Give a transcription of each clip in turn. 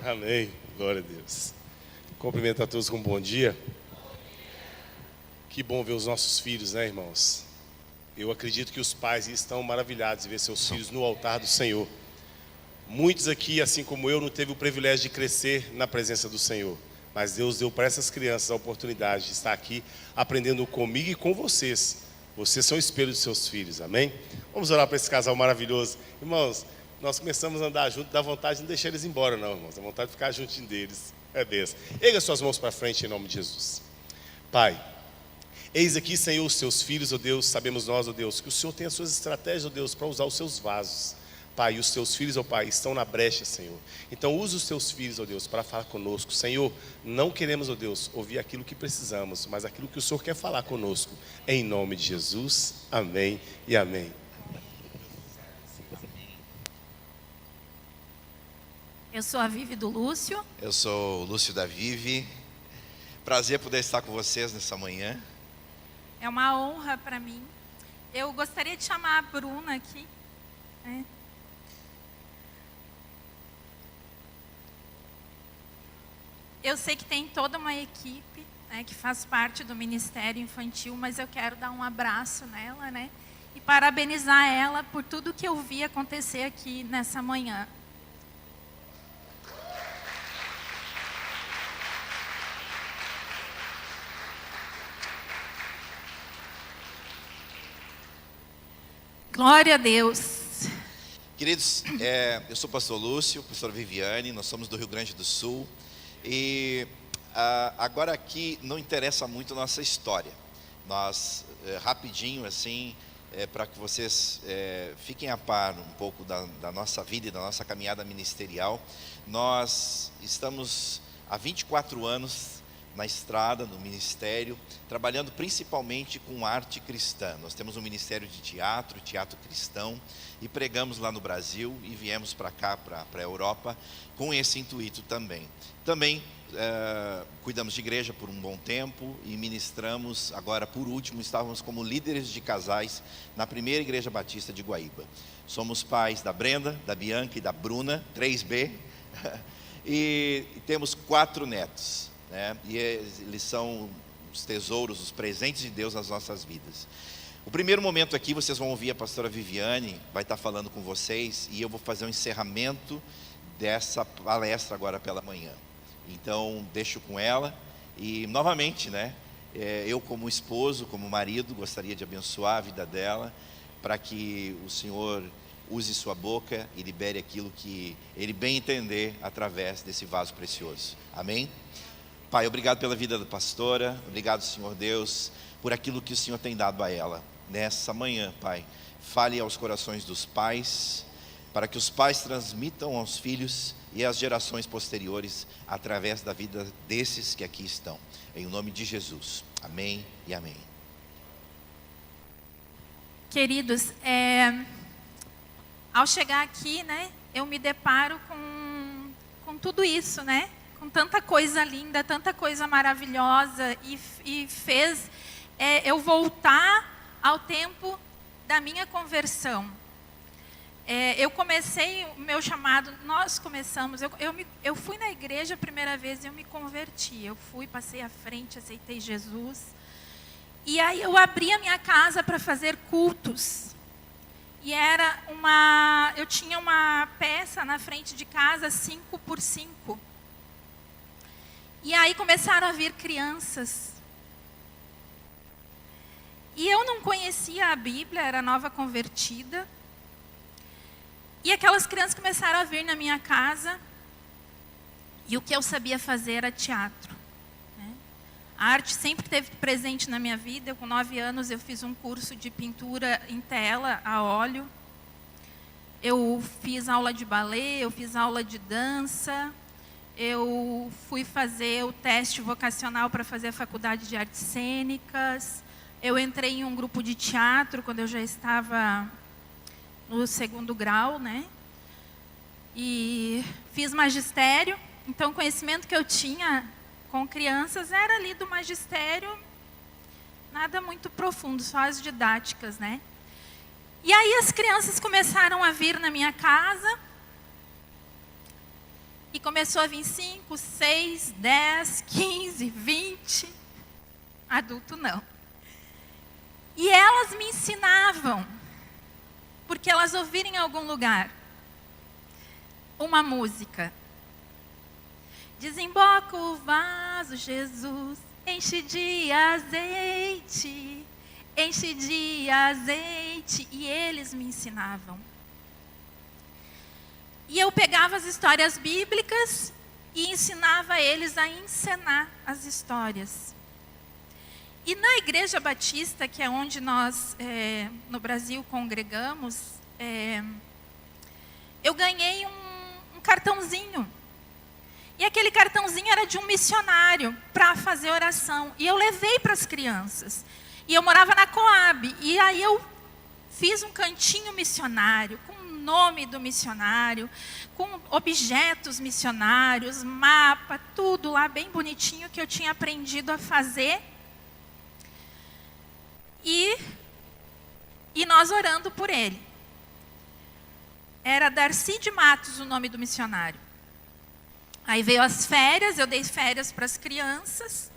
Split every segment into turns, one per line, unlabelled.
Amém. Glória a Deus. Cumprimento a todos com um bom dia. Que bom ver os nossos filhos, né, irmãos? Eu acredito que os pais estão maravilhados de ver seus filhos no altar do Senhor. Muitos aqui, assim como eu, não teve o privilégio de crescer na presença do Senhor. Mas Deus deu para essas crianças a oportunidade de estar aqui aprendendo comigo e com vocês. Vocês são o espelho dos seus filhos, amém? Vamos orar para esse casal maravilhoso. Irmãos, nós começamos a andar junto, dá vontade de não deixar eles embora, não, irmãos. Dá vontade de ficar juntinho deles. É Deus. Erga suas mãos para frente em nome de Jesus. Pai, eis aqui, Senhor, os seus filhos, ó Deus. Sabemos nós, ó Deus, que o Senhor tem as suas estratégias, ó Deus, para usar os seus vasos. Pai, e os teus filhos, ó Pai, estão na brecha, Senhor. Então usa os teus filhos, ó Deus, para falar conosco. Senhor, não queremos, ó Deus, ouvir aquilo que precisamos, mas aquilo que o Senhor quer falar conosco. Em nome de Jesus, amém e amém.
Eu sou a Vivi do Lúcio.
Eu sou o Lúcio da Vivi. Prazer poder estar com vocês nessa manhã.
É uma honra para mim. Eu gostaria de chamar a Bruna aqui, né? Eu sei que tem toda uma equipe, né, que faz parte do Ministério Infantil, mas eu quero dar um abraço nela, né, e parabenizar ela por tudo que eu vi acontecer aqui nessa manhã. Glória a Deus.
Queridos, eu sou o pastor Lúcio, pastor Viviane, nós somos do Rio Grande do Sul. E agora aqui não interessa muito a nossa história. Nós, rapidinho assim, para que vocês fiquem a par um pouco da nossa vida e da nossa caminhada ministerial. Nós estamos há 24 anos na estrada, no ministério, trabalhando principalmente com arte cristã. Nós temos um ministério de teatro cristão, e pregamos lá no Brasil e viemos para cá, para a Europa, com esse intuito também. Também cuidamos de igreja por um bom tempo e ministramos, agora por último, estávamos como líderes de casais na primeira igreja batista de Guaíba. Somos pais da Brenda, da Bianca e da Bruna, 3B, e temos 4 netos. Né? E eles são os tesouros, os presentes de Deus nas nossas vidas. O primeiro momento aqui, vocês vão ouvir a pastora Viviane, vai estar falando com vocês, e eu vou fazer um encerramento dessa palestra agora pela manhã. Então, deixo com ela, e novamente, né, eu como esposo, como marido, gostaria de abençoar a vida dela, para que o Senhor use sua boca e libere aquilo que Ele bem entender através desse vaso precioso. Amém? Pai, obrigado pela vida da pastora, obrigado, Senhor Deus, por aquilo que o Senhor tem dado a ela. Nessa manhã, Pai, fale aos corações dos pais, para que os pais transmitam aos filhos e às gerações posteriores, através da vida desses que aqui estão. Em nome de Jesus, amém e amém.
Queridos, ao chegar aqui, né, eu me deparo com tudo isso, né? Com tanta coisa linda, tanta coisa maravilhosa, e fez eu voltar ao tempo da minha conversão. Eu comecei o meu chamado, nós começamos, eu fui na igreja a primeira vez e eu me converti. Eu fui, passei à frente, aceitei Jesus. E aí eu abri a minha casa para fazer cultos. E eu tinha uma peça na frente de casa, 5x5. E aí começaram a vir crianças. E eu não conhecia a Bíblia, era nova convertida. E aquelas crianças começaram a vir na minha casa. E o que eu sabia fazer era teatro, né? A arte sempre esteve presente na minha vida. Com 9 anos eu fiz um curso de pintura em tela, a óleo. Eu fiz aula de balé, eu fiz aula de dança. Eu fui fazer o teste vocacional para fazer a faculdade de artes cênicas. Eu entrei em um grupo de teatro quando eu já estava no 2º grau, né? E fiz magistério. Então, o conhecimento que eu tinha com crianças era ali do magistério, nada muito profundo, só as didáticas, né? E aí as crianças começaram a vir na minha casa. E começou a vir 5, 6, 10, 15, 20. Adulto não. E elas me ensinavam, porque elas ouviram em algum lugar uma música. Desemboca o vaso, Jesus, enche de azeite, enche de azeite. E eles me ensinavam. E eu pegava as histórias bíblicas e ensinava eles a encenar as histórias. E na Igreja Batista, que é onde nós, no Brasil, congregamos, eu ganhei um cartãozinho. E aquele cartãozinho era de um missionário para fazer oração. E eu levei para as crianças. E eu morava na Coab. E aí eu fiz um cantinho missionário, com o nome do missionário, com objetos missionários, mapa, tudo lá bem bonitinho que eu tinha aprendido a fazer. E nós orando por ele. Era Darcy de Matos o nome do missionário. Aí veio as férias, eu dei férias para as crianças.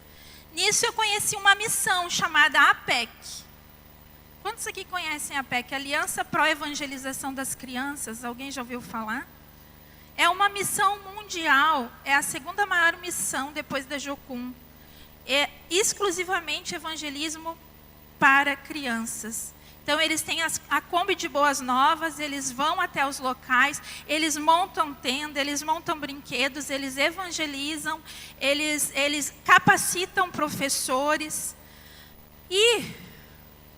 Nisso eu conheci uma missão chamada APEC. Quantos aqui conhecem a APEC? Aliança Pro Evangelização das Crianças. Alguém já ouviu falar? É uma missão mundial. É a segunda maior missão depois da Jocum. É exclusivamente evangelismo para crianças. Então, eles têm a Kombi de Boas Novas, eles vão até os locais, eles montam tenda, eles montam brinquedos, eles evangelizam, eles capacitam professores. E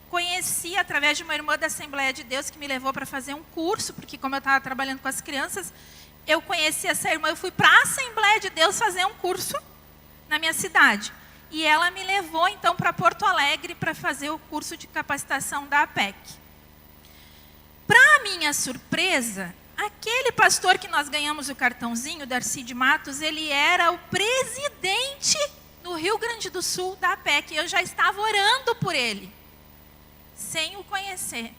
conheci, através de uma irmã da Assembleia de Deus, que me levou para fazer um curso, porque como eu estava trabalhando com as crianças, eu conheci essa irmã, eu fui para a Assembleia de Deus fazer um curso na minha cidade. E ela me levou, então, para Porto Alegre para fazer o curso de capacitação da APEC. Para minha surpresa, aquele pastor que nós ganhamos o cartãozinho, Darcy de Matos, ele era o presidente no Rio Grande do Sul da APEC. Eu já estava orando por ele, sem o conhecer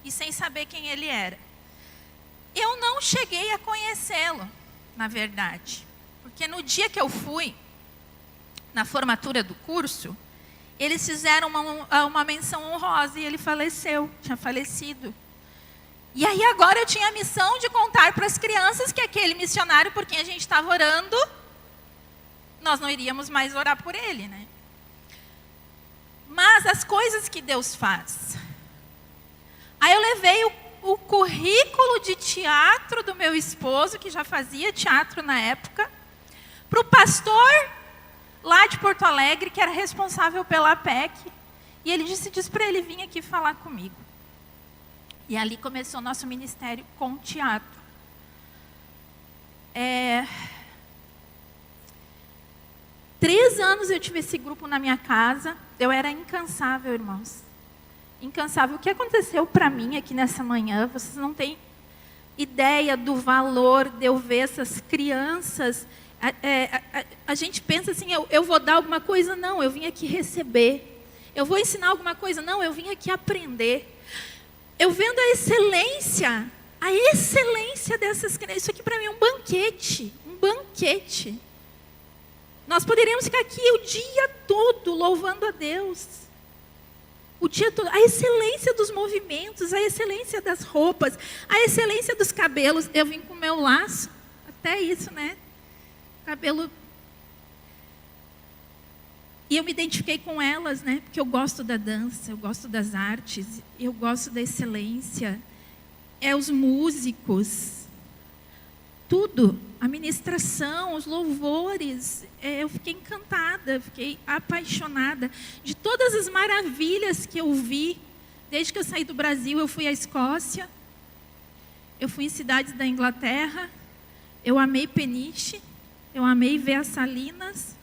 e sem saber quem ele era. Eu não cheguei a conhecê-lo, na verdade. Porque no dia que eu fui, na formatura do curso, eles fizeram uma menção honrosa e ele faleceu, tinha falecido. E aí agora eu tinha a missão de contar para as crianças que aquele missionário por quem a gente estava orando, nós não iríamos mais orar por ele, né? Mas as coisas que Deus faz. Aí eu levei o currículo de teatro do meu esposo, que já fazia teatro na época, para o pastor lá de Porto Alegre, que era responsável pela APEC, e ele disse para ele vir aqui falar comigo. E ali começou o nosso ministério com teatro. 3 anos eu tive esse grupo na minha casa, eu era incansável, irmãos. Incansável. O que aconteceu para mim aqui nessa manhã, vocês não têm ideia do valor de eu ver essas crianças. A gente pensa assim, eu vou dar alguma coisa? Não, eu vim aqui receber. Eu vou ensinar alguma coisa? Não, eu vim aqui aprender. Eu vendo a excelência dessas crianças. Isso aqui para mim é um banquete, Nós poderíamos ficar aqui o dia todo louvando a Deus. O dia todo. A excelência dos movimentos, a excelência das roupas, a excelência dos cabelos. Eu vim com o meu laço, até isso, né? Cabelo. E eu me identifiquei com elas, né? Porque eu gosto da dança, eu gosto das artes, eu gosto da excelência. Os músicos, tudo, a ministração, os louvores. Eu fiquei encantada, fiquei apaixonada de todas as maravilhas que eu vi. Desde que eu saí do Brasil, eu fui à Escócia, eu fui em cidades da Inglaterra, eu amei Peniche. Eu amei ver as Salinas.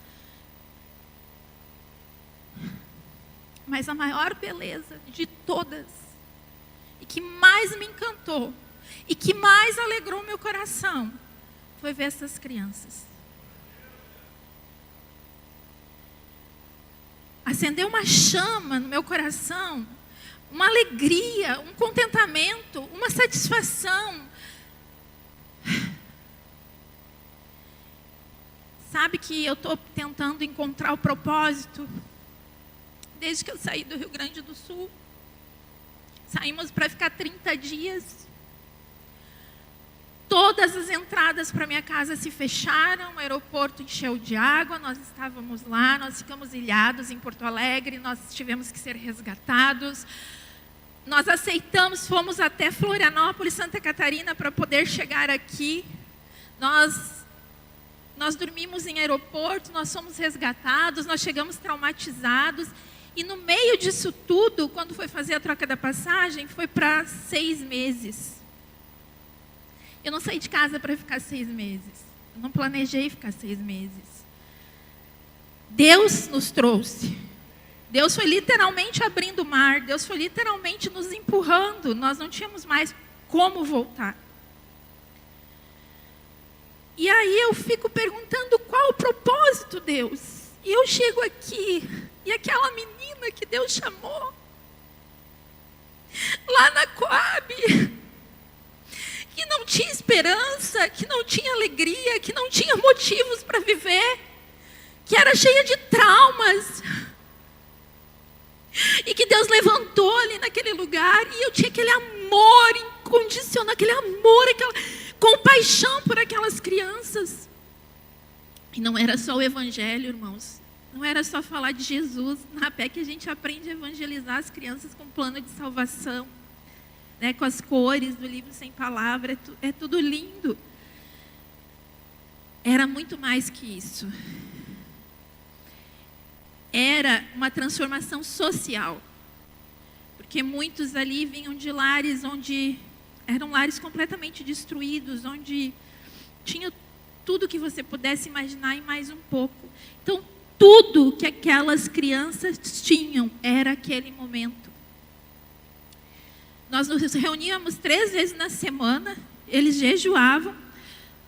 Mas a maior beleza de todas, e que mais me encantou, e que mais alegrou meu coração, foi ver essas crianças. Acendeu uma chama no meu coração, uma alegria, um contentamento, uma satisfação. sabe que eu estou tentando encontrar o propósito desde que eu saí do Rio Grande do Sul. Saímos para ficar 30 dias. Todas as entradas para minha casa se fecharam, o aeroporto encheu de água, nós estávamos lá, nós ficamos ilhados em Porto Alegre, nós tivemos que ser resgatados. Nós aceitamos, fomos até Florianópolis, Santa Catarina, para poder chegar aqui. Nós dormimos em aeroporto, nós fomos resgatados, nós chegamos traumatizados. E no meio disso tudo, quando foi fazer a troca da passagem, foi para 6 meses. Eu não saí de casa para ficar 6 meses. Eu não planejei ficar 6 meses. Deus nos trouxe. Deus foi literalmente abrindo o mar. Deus foi literalmente nos empurrando. Nós não tínhamos mais como voltar. E aí eu fico perguntando qual o propósito, Deus? E eu chego aqui, e aquela menina que Deus chamou, lá na Coab, que não tinha esperança, que não tinha alegria, que não tinha motivos para viver, que era cheia de traumas, e que Deus levantou ali naquele lugar, e eu tinha aquele amor incondicional, aquele amor, aquela compaixão por aquelas crianças. E não era só o evangelho, irmãos. Não era só falar de Jesus. Na PEC que a gente aprende a evangelizar as crianças com plano de salvação, né, com as cores do livro sem palavra. É tudo lindo. Era muito mais que isso. Era uma transformação social. Porque muitos ali vinham de lares onde eram lares completamente destruídos, onde tinha tudo que você pudesse imaginar e mais um pouco. Então, tudo que aquelas crianças tinham era aquele momento. Nós nos reuníamos 3 vezes na semana, eles jejuavam.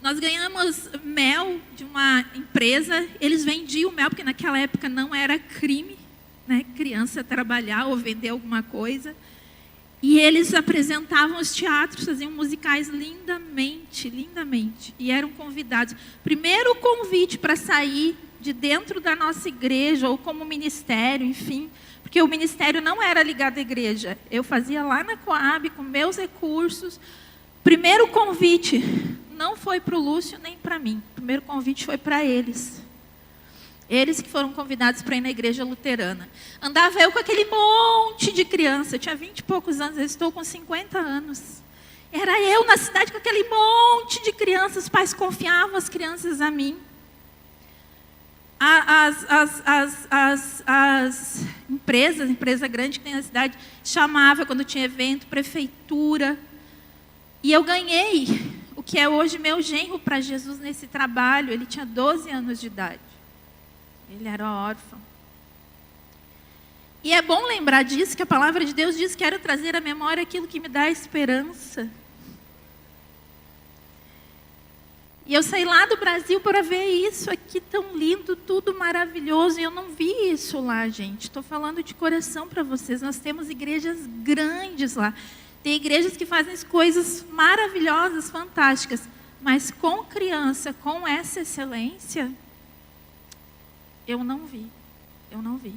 Nós ganhamos mel de uma empresa, eles vendiam mel, porque naquela época não era crime, né, criança trabalhar ou vender alguma coisa. E eles apresentavam os teatros, faziam musicais lindamente, lindamente. E eram convidados. Primeiro convite para sair de dentro da nossa igreja, ou como ministério, enfim. Porque o ministério não era ligado à igreja. Eu fazia lá na Coab, com meus recursos. Primeiro convite não foi para o Lúcio nem para mim. O primeiro convite foi para eles. Eles que foram convidados para ir na igreja luterana. Andava eu com aquele monte de criança. Eu tinha 20 e poucos anos, eu estou com 50 anos. Era eu na cidade com aquele monte de crianças. Os pais confiavam as crianças a mim. As empresas, empresa grande que tem na cidade, chamava quando tinha evento, prefeitura. E eu ganhei o que é hoje meu genro para Jesus nesse trabalho. Ele tinha 12 anos de idade. Ele era órfão. E é bom lembrar disso, que a palavra de Deus diz: quero trazer à memória aquilo que me dá esperança. E eu saí lá do Brasil para ver isso aqui tão lindo, tudo maravilhoso. E eu não vi isso lá, gente. Estou falando de coração para vocês. Nós temos igrejas grandes lá. Tem igrejas que fazem coisas maravilhosas, fantásticas. Mas com criança, com essa excelência, eu não vi. Eu não vi.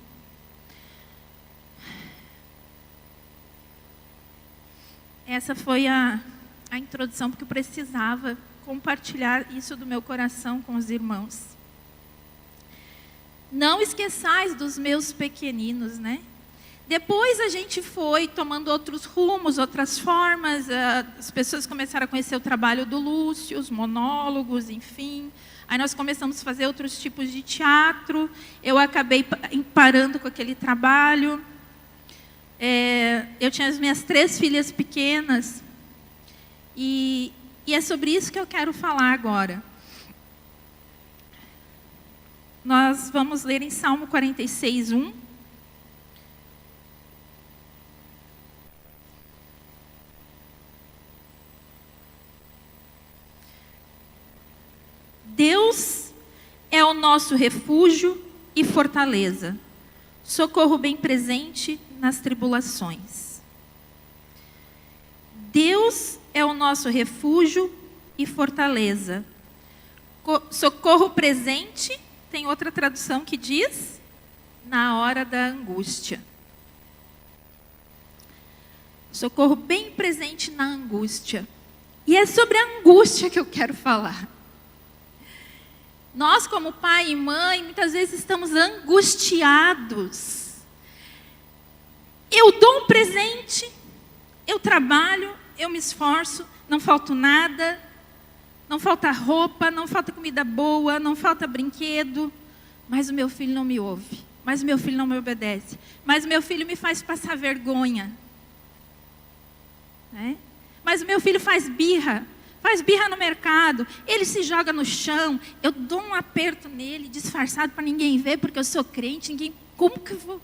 Essa foi a introdução, porque eu precisava compartilhar isso do meu coração com os irmãos. Não esqueçais dos meus pequeninos, né? Depois a gente foi tomando outros rumos, outras formas. As pessoas começaram a conhecer o trabalho do Lúcio, os monólogos, enfim. Aí nós começamos a fazer outros tipos de teatro. Eu acabei parando com aquele trabalho. Eu tinha as minhas 3 filhas pequenas. E é sobre isso que eu quero falar agora. Nós vamos ler em Salmo 46, 1. Deus é o nosso refúgio e fortaleza, socorro bem presente nas tribulações. Deus é o nosso refúgio e fortaleza, socorro presente, tem outra tradução que diz, na hora da angústia. Socorro bem presente na angústia. E é sobre a angústia que eu quero falar. Nós, como pai e mãe, muitas vezes estamos angustiados. Eu dou um presente, eu trabalho, eu me esforço, não falta nada, não falta roupa, não falta comida boa, não falta brinquedo, mas o meu filho não me ouve, mas o meu filho não me obedece, mas o meu filho me faz passar vergonha. Mas o meu filho faz birra no mercado, ele se joga no chão, eu dou um aperto nele, disfarçado para ninguém ver, porque eu sou crente, como que eu vou...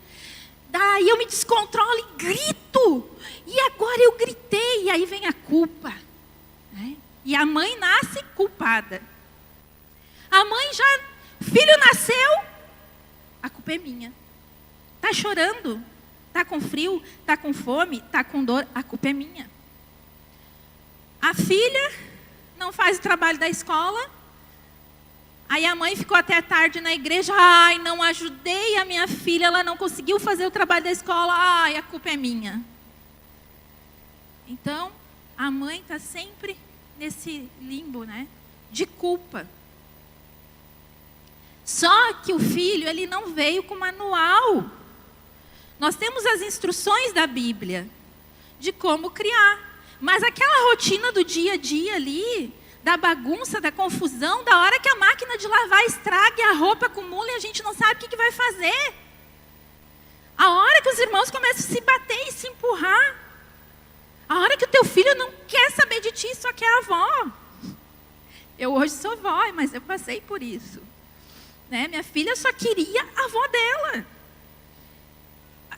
Daí eu me descontrolo e grito, e agora eu gritei, e aí vem a culpa. E a mãe nasce culpada. A mãe filho nasceu, a culpa é minha. Está chorando, está com frio, está com fome, está com dor, a culpa é minha. A filha não faz o trabalho da escola. Aí a mãe ficou até tarde na igreja. Ai, não ajudei a minha filha, ela não conseguiu fazer o trabalho da escola. Ai, a culpa é minha. Então, a mãe está sempre nesse limbo, de culpa. Só que o filho, ele não veio com manual. Nós temos as instruções da Bíblia de como criar. Mas aquela rotina do dia a dia ali, da bagunça, da confusão, da hora que a máquina de lavar estraga e a roupa acumula e a gente não sabe o que vai fazer. A hora que os irmãos começam a se bater e se empurrar. A hora que o teu filho não quer saber de ti, só quer a avó. Eu hoje sou vó, mas eu passei por isso. Minha filha só queria a avó dela.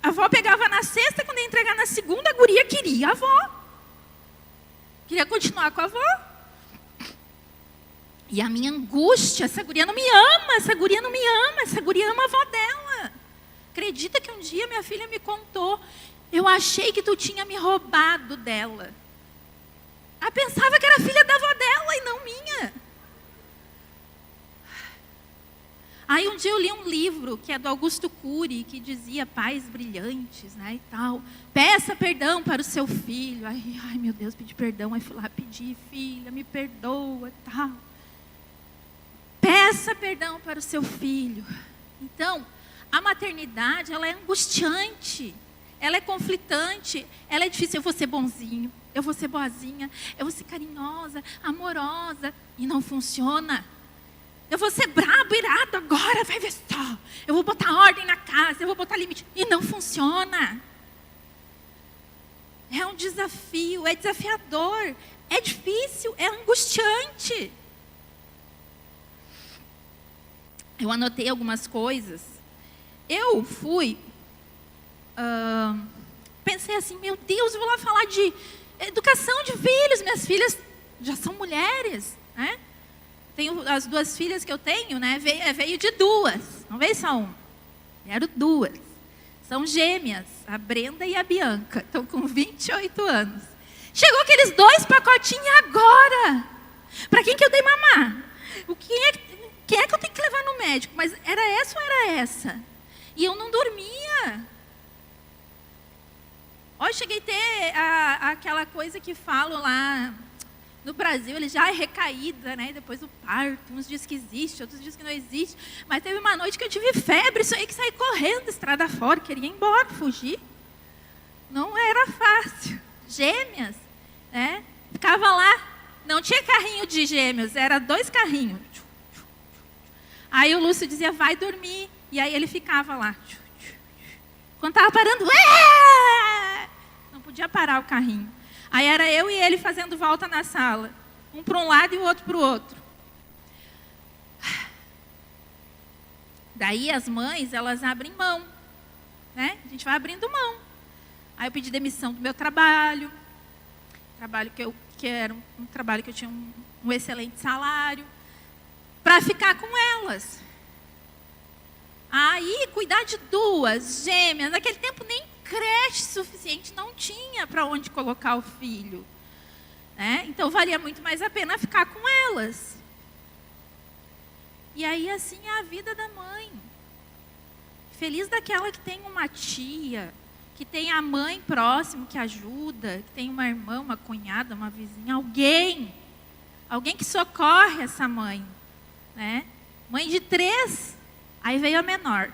A avó pegava na sexta, quando ia entregar na segunda, a guria queria a avó. Queria continuar com a avó. E a minha angústia, essa guria não me ama, essa guria não me ama, essa guria ama a avó dela. Acredita que um dia minha filha me contou, eu achei que tu tinha me roubado dela. Ela pensava que era filha da avó dela e não minha. Aí um dia eu li um livro, que é do Augusto Cury, que dizia pais brilhantes, e tal. Peça perdão para o seu filho. Ai meu Deus, pedi perdão. Aí fui lá pedir, filha, me perdoa, tal. Peça perdão para o seu filho. Então, a maternidade, ela é angustiante. Ela é conflitante. Ela é difícil. Eu vou ser bonzinho, eu vou ser boazinha, eu vou ser carinhosa, amorosa. E não funciona. Eu vou ser brabo, irado agora, vai ver só. Eu vou botar ordem na casa, eu vou botar limite. E não funciona. É um desafio, é desafiador, é difícil, é angustiante. Eu anotei algumas coisas. Eu fui, pensei assim, meu Deus, eu vou lá falar de educação de filhos. Minhas filhas já são mulheres, Tenho as duas filhas que eu tenho, veio de duas, não veio só uma. Vieram duas. São gêmeas, a Brenda e a Bianca. Estão com 28 anos. Chegou aqueles 2 pacotinhos agora. Para quem que eu dei mamar? Quem é que eu tenho que levar no médico? Mas era essa ou era essa? E eu não dormia. Eu cheguei a ter aquela coisa que falo lá... No Brasil, ele já é recaída, depois do parto. Uns dias que existe, outros dias que não existe. Mas teve uma noite que eu tive febre, isso aí que saí correndo, estrada fora, queria ir embora, fugir. Não era fácil. Gêmeas, ficava lá. Não tinha carrinho de gêmeos, era 2 carrinhos. Aí o Lúcio dizia, vai dormir. E aí ele ficava lá. Quando estava parando, não podia parar o carrinho. Aí era eu e ele fazendo volta na sala. Um para um lado e o outro para o outro. Daí as mães, elas abrem mão. A gente vai abrindo mão. Aí eu pedi demissão do meu trabalho. Que era um trabalho que eu tinha um excelente salário. Para ficar com elas. Aí, cuidar de 2 gêmeas. Naquele tempo nem creche suficiente não tinha para onde colocar o filho. Então valia muito mais a pena ficar com elas. E aí assim é a vida da mãe. Feliz daquela que tem uma tia, que tem a mãe próximo que ajuda, que tem uma irmã, uma cunhada, uma vizinha, alguém que socorre essa mãe, né? Mãe de 3, aí veio a menor.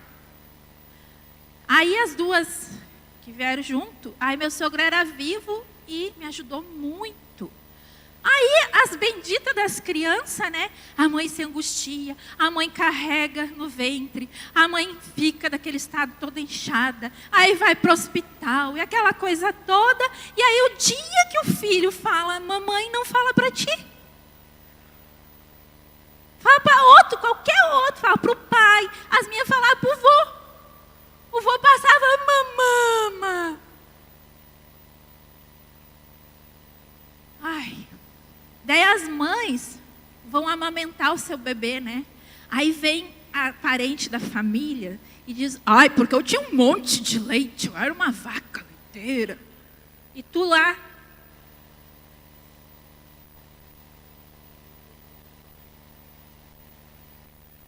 Aí as duas que vieram junto, aí meu sogro era vivo e me ajudou muito. Aí as benditas das crianças, né? A mãe se angustia, a mãe carrega no ventre, a mãe fica daquele estado toda inchada, aí vai para o hospital e aquela coisa toda. E aí o dia que o filho fala, mamãe não fala para ti. Fala para outro, qualquer outro, fala para o pai. As minhas falavam para o vô. O vô passava, mamama. Ai. Daí as mães vão amamentar o seu bebê, né? Aí vem a parente da família e diz, ai, porque eu tinha um monte de leite, eu era uma vaca leiteira. E tu lá.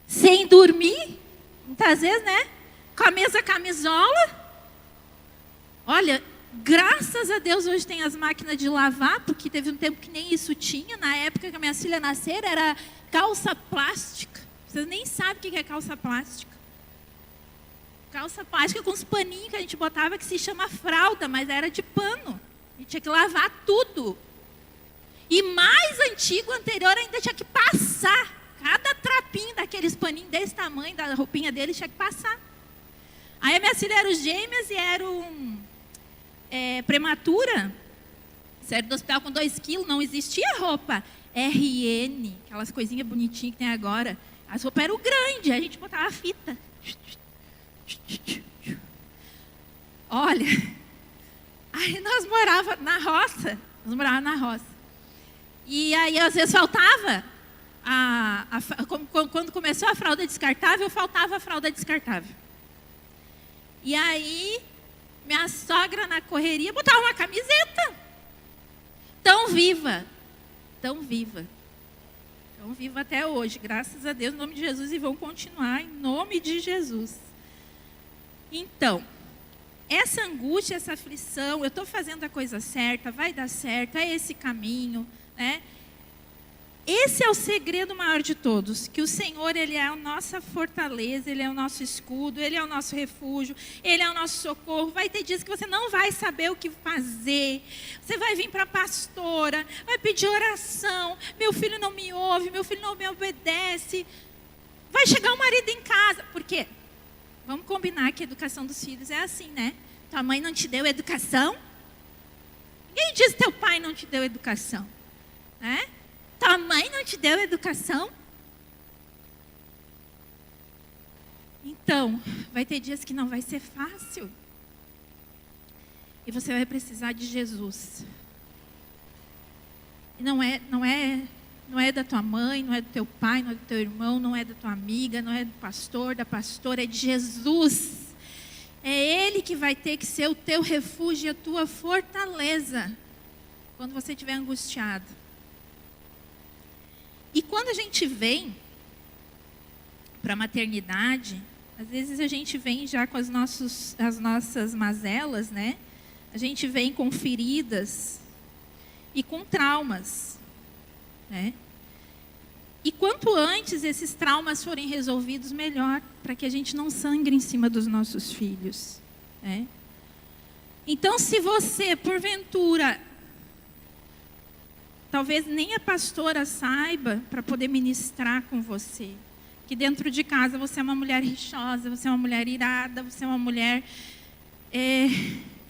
Sem dormir, muitas vezes, né? Com a mesma camisola. Olha, graças a Deus hoje tem as máquinas de lavar, porque teve um tempo que nem isso tinha. Na época que a minha filha nasceu, era calça plástica. Vocês nem sabem o que é calça plástica. Calça plástica com os paninhos que a gente botava, que se chama fralda, mas era de pano. E tinha que lavar tudo. E mais antigo, anterior, ainda tinha que passar. Cada trapinho daqueles paninhos desse tamanho, da roupinha deles, tinha que passar. Aí a minha filha era gêmeas e era prematura. Saíram do hospital com 2 quilos, não existia roupa RN, aquelas coisinhas bonitinhas que tem agora. As roupas eram grandes, a gente botava fita. Olha, aí nós morávamos na roça. E aí às vezes faltava, quando começou a fralda descartável, faltava a fralda descartável. E aí, minha sogra na correria botava uma camiseta. Tão viva até hoje, graças a Deus, em nome de Jesus, e vão continuar em nome de Jesus. Então, essa angústia, essa aflição, eu estou fazendo a coisa certa, vai dar certo, é esse caminho, né? Esse é o segredo maior de todos, que o Senhor, Ele é a nossa fortaleza, Ele é o nosso escudo, Ele é o nosso refúgio, Ele é o nosso socorro. Vai ter dias que você não vai saber o que fazer, você vai vir para a pastora, vai pedir oração, meu filho não me ouve, meu filho não me obedece. Vai chegar o marido em casa, por quê? Vamos combinar que a educação dos filhos é assim, né? Tua mãe não te deu educação? Ninguém diz que teu pai não te deu educação, né? Tua mãe não te deu educação? Então, vai ter dias que não vai ser fácil. E você vai precisar de Jesus. E não é da tua mãe, não é do teu pai, não é do teu irmão, não é da tua amiga, não é do pastor, da pastora, é de Jesus. É Ele que vai ter que ser o teu refúgio e a tua fortaleza quando você estiver angustiado. E quando a gente vem para a maternidade, às vezes a gente vem já com as nossas mazelas, né? A gente vem com feridas e com traumas, né? E quanto antes esses traumas forem resolvidos, melhor, para que a gente não sangre em cima dos nossos filhos, né? Então, se você, porventura, talvez nem a pastora saiba para poder ministrar com você, que dentro de casa você é uma mulher rixosa, você é uma mulher irada, você é uma mulher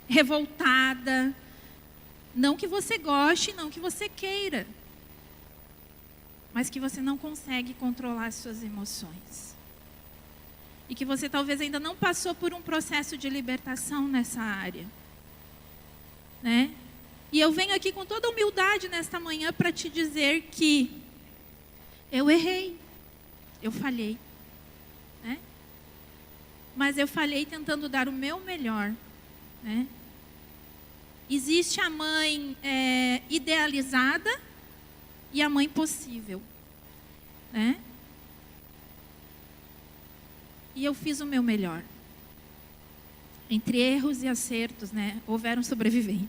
revoltada. Não que você goste, não que você queira, mas que você não consegue controlar as suas emoções. E que você talvez ainda não passou por um processo de libertação nessa área, né? E eu venho aqui com toda humildade nesta manhã para te dizer que eu errei, eu falhei, né? Mas eu falhei tentando dar o meu melhor, né? Existe a mãe idealizada e a mãe possível, né? E eu fiz o meu melhor. Entre erros e acertos, né, houveram sobreviventes.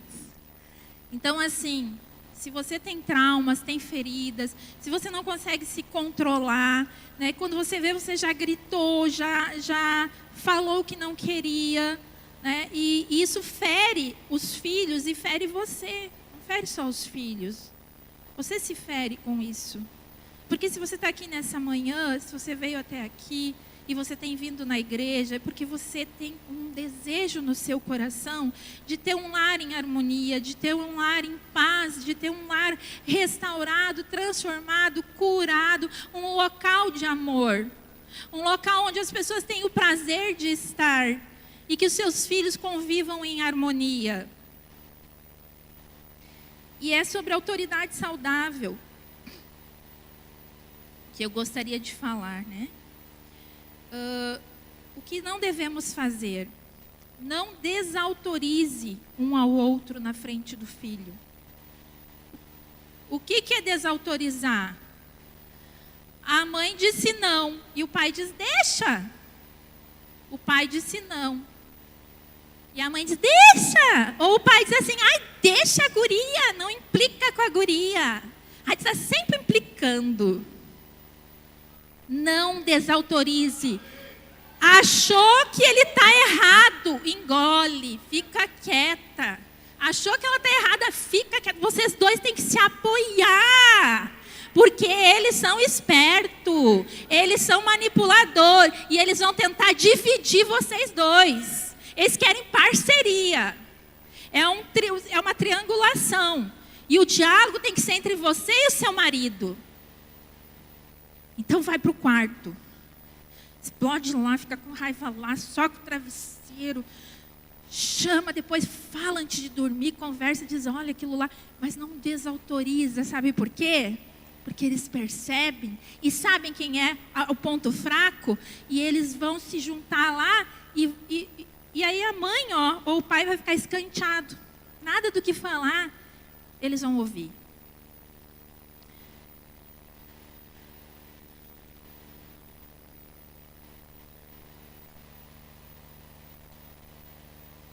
Então, assim, se você tem traumas, tem feridas, se você não consegue se controlar, né, quando você vê, você já gritou, já falou o que não queria, né, e isso fere os filhos e fere você. Não fere só os filhos. Você se fere com isso. Porque se você está aqui nessa manhã, se você veio até aqui e você tem vindo na igreja, é porque você tem um desejo no seu coração de ter um lar em harmonia, de ter um lar em paz, de ter um lar restaurado, transformado, curado, um local de amor. Um local onde as pessoas têm o prazer de estar e que os seus filhos convivam em harmonia. E é sobre autoridade saudável que eu gostaria de falar, né? O que não devemos fazer? Não desautorize um ao outro na frente do filho. O que é desautorizar? A mãe disse não e o pai diz deixa. O pai disse não. E a mãe diz deixa. Ou o pai diz assim, ai, deixa a guria, não implica com a guria. Aí está sempre implicando. Não desautorize. Achou que ele está errado, engole, fica quieta. Achou que ela está errada, fica quieta. Vocês dois têm que se apoiar. Porque eles são espertos, eles são manipuladores. E eles vão tentar dividir vocês dois. Eles querem parceria. É uma triangulação. E o diálogo tem que ser entre você e o seu marido. Então vai para o quarto. Explode lá, fica com raiva lá, soca o travesseiro. Chama, depois fala antes de dormir, conversa, diz, olha aquilo lá. Mas não desautoriza, sabe por quê? Porque eles percebem e sabem quem é o ponto fraco. E eles vão se juntar lá e aí a mãe, ou o pai vai ficar escanteado. Nada do que falar, eles vão ouvir.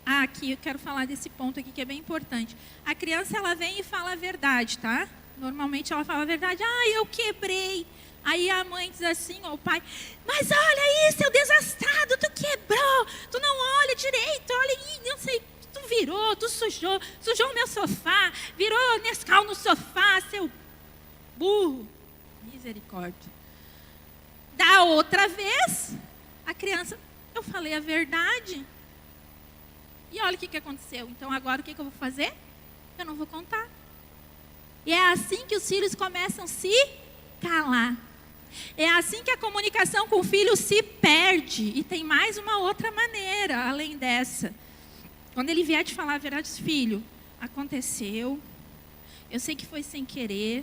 Aqui eu quero falar desse ponto aqui que é bem importante. A criança, ela vem e fala a verdade, tá? Normalmente ela fala a verdade. Eu quebrei. Aí a mãe diz assim, ou o pai, mas olha aí, seu desastrado, tu quebrou, tu não olha direito, olha aí, não sei, tu virou, tu sujou o meu sofá, virou Nescau no sofá, seu burro. Misericórdia. Da outra vez, a criança, eu falei a verdade. E olha o que aconteceu. Então agora o que eu vou fazer? Eu não vou contar. E é assim que os filhos começam a se calar. É assim que a comunicação com o filho se perde. E tem mais uma outra maneira, além dessa. Quando ele vier te falar a verdade, filho, aconteceu. Eu sei que foi sem querer.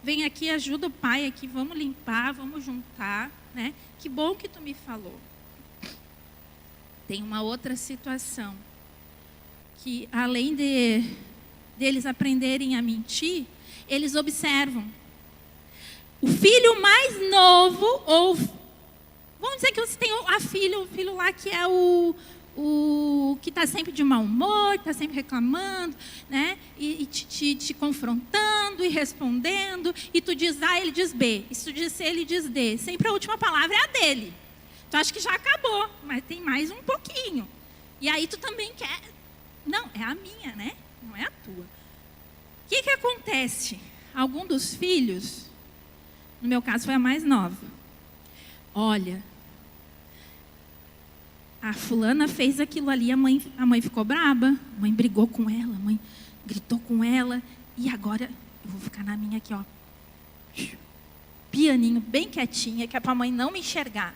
Vem aqui, ajuda o pai aqui, vamos limpar, vamos juntar, né? Que bom que tu me falou. Tem uma outra situação, que além deles aprenderem a mentir, eles observam. O filho mais novo, ou vamos dizer que você tem o filho lá que é o que está sempre de mau humor, está sempre reclamando, né? E te confrontando e respondendo, e tu diz A, ele diz B, e se tu diz C, ele diz D. Sempre a última palavra é a dele. Tu acha que já acabou, mas tem mais um pouquinho. E aí tu também quer. Não, é a minha, né? Não é a tua. O que acontece? Algum dos filhos, no meu caso foi a mais nova. Olha, a fulana fez aquilo ali, a mãe ficou braba, a mãe brigou com ela, a mãe gritou com ela, e agora eu vou ficar na minha aqui, ó. Pianinho, bem quietinha, que é para a mãe não me enxergar.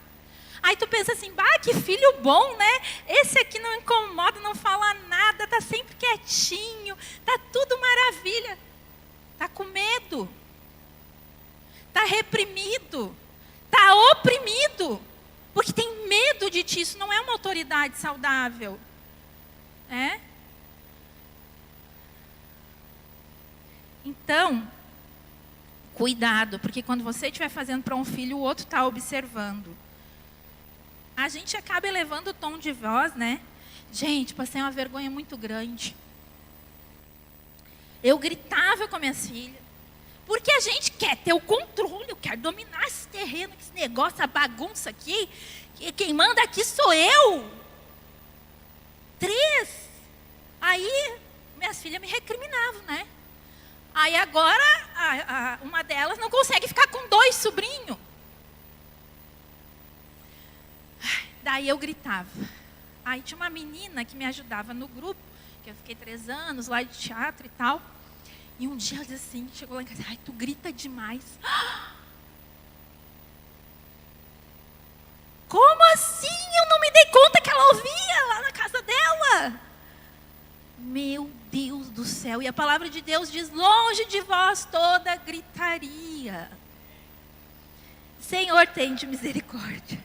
Aí tu pensa assim, que filho bom, né? Esse aqui não incomoda, não fala nada, tá sempre quietinho, tá tudo maravilha. Tá com medo. Tá reprimido. Tá oprimido. Porque tem medo de ti, isso não é uma autoridade saudável. É? Então, cuidado, porque quando você estiver fazendo para um filho, o outro está observando. a gente acaba elevando o tom de voz, né? Gente, passei uma vergonha muito grande. Eu gritava com minhas filhas. Porque a gente quer ter o controle, eu quero dominar esse terreno, esse negócio, a bagunça aqui. Quem manda aqui sou eu. 3. Aí, minhas filhas me recriminavam, né? Aí agora, uma delas não consegue ficar com 2 sobrinhos. Daí eu gritava. Aí tinha uma menina que me ajudava no grupo, que eu fiquei 3 anos lá de teatro e tal. E um dia ela disse assim, chegou lá em casa, ai, tu grita demais. Como assim? Eu não me dei conta que ela ouvia lá na casa dela. Meu Deus do céu. E a palavra de Deus diz, longe de vós toda gritaria. Senhor, tende misericórdia.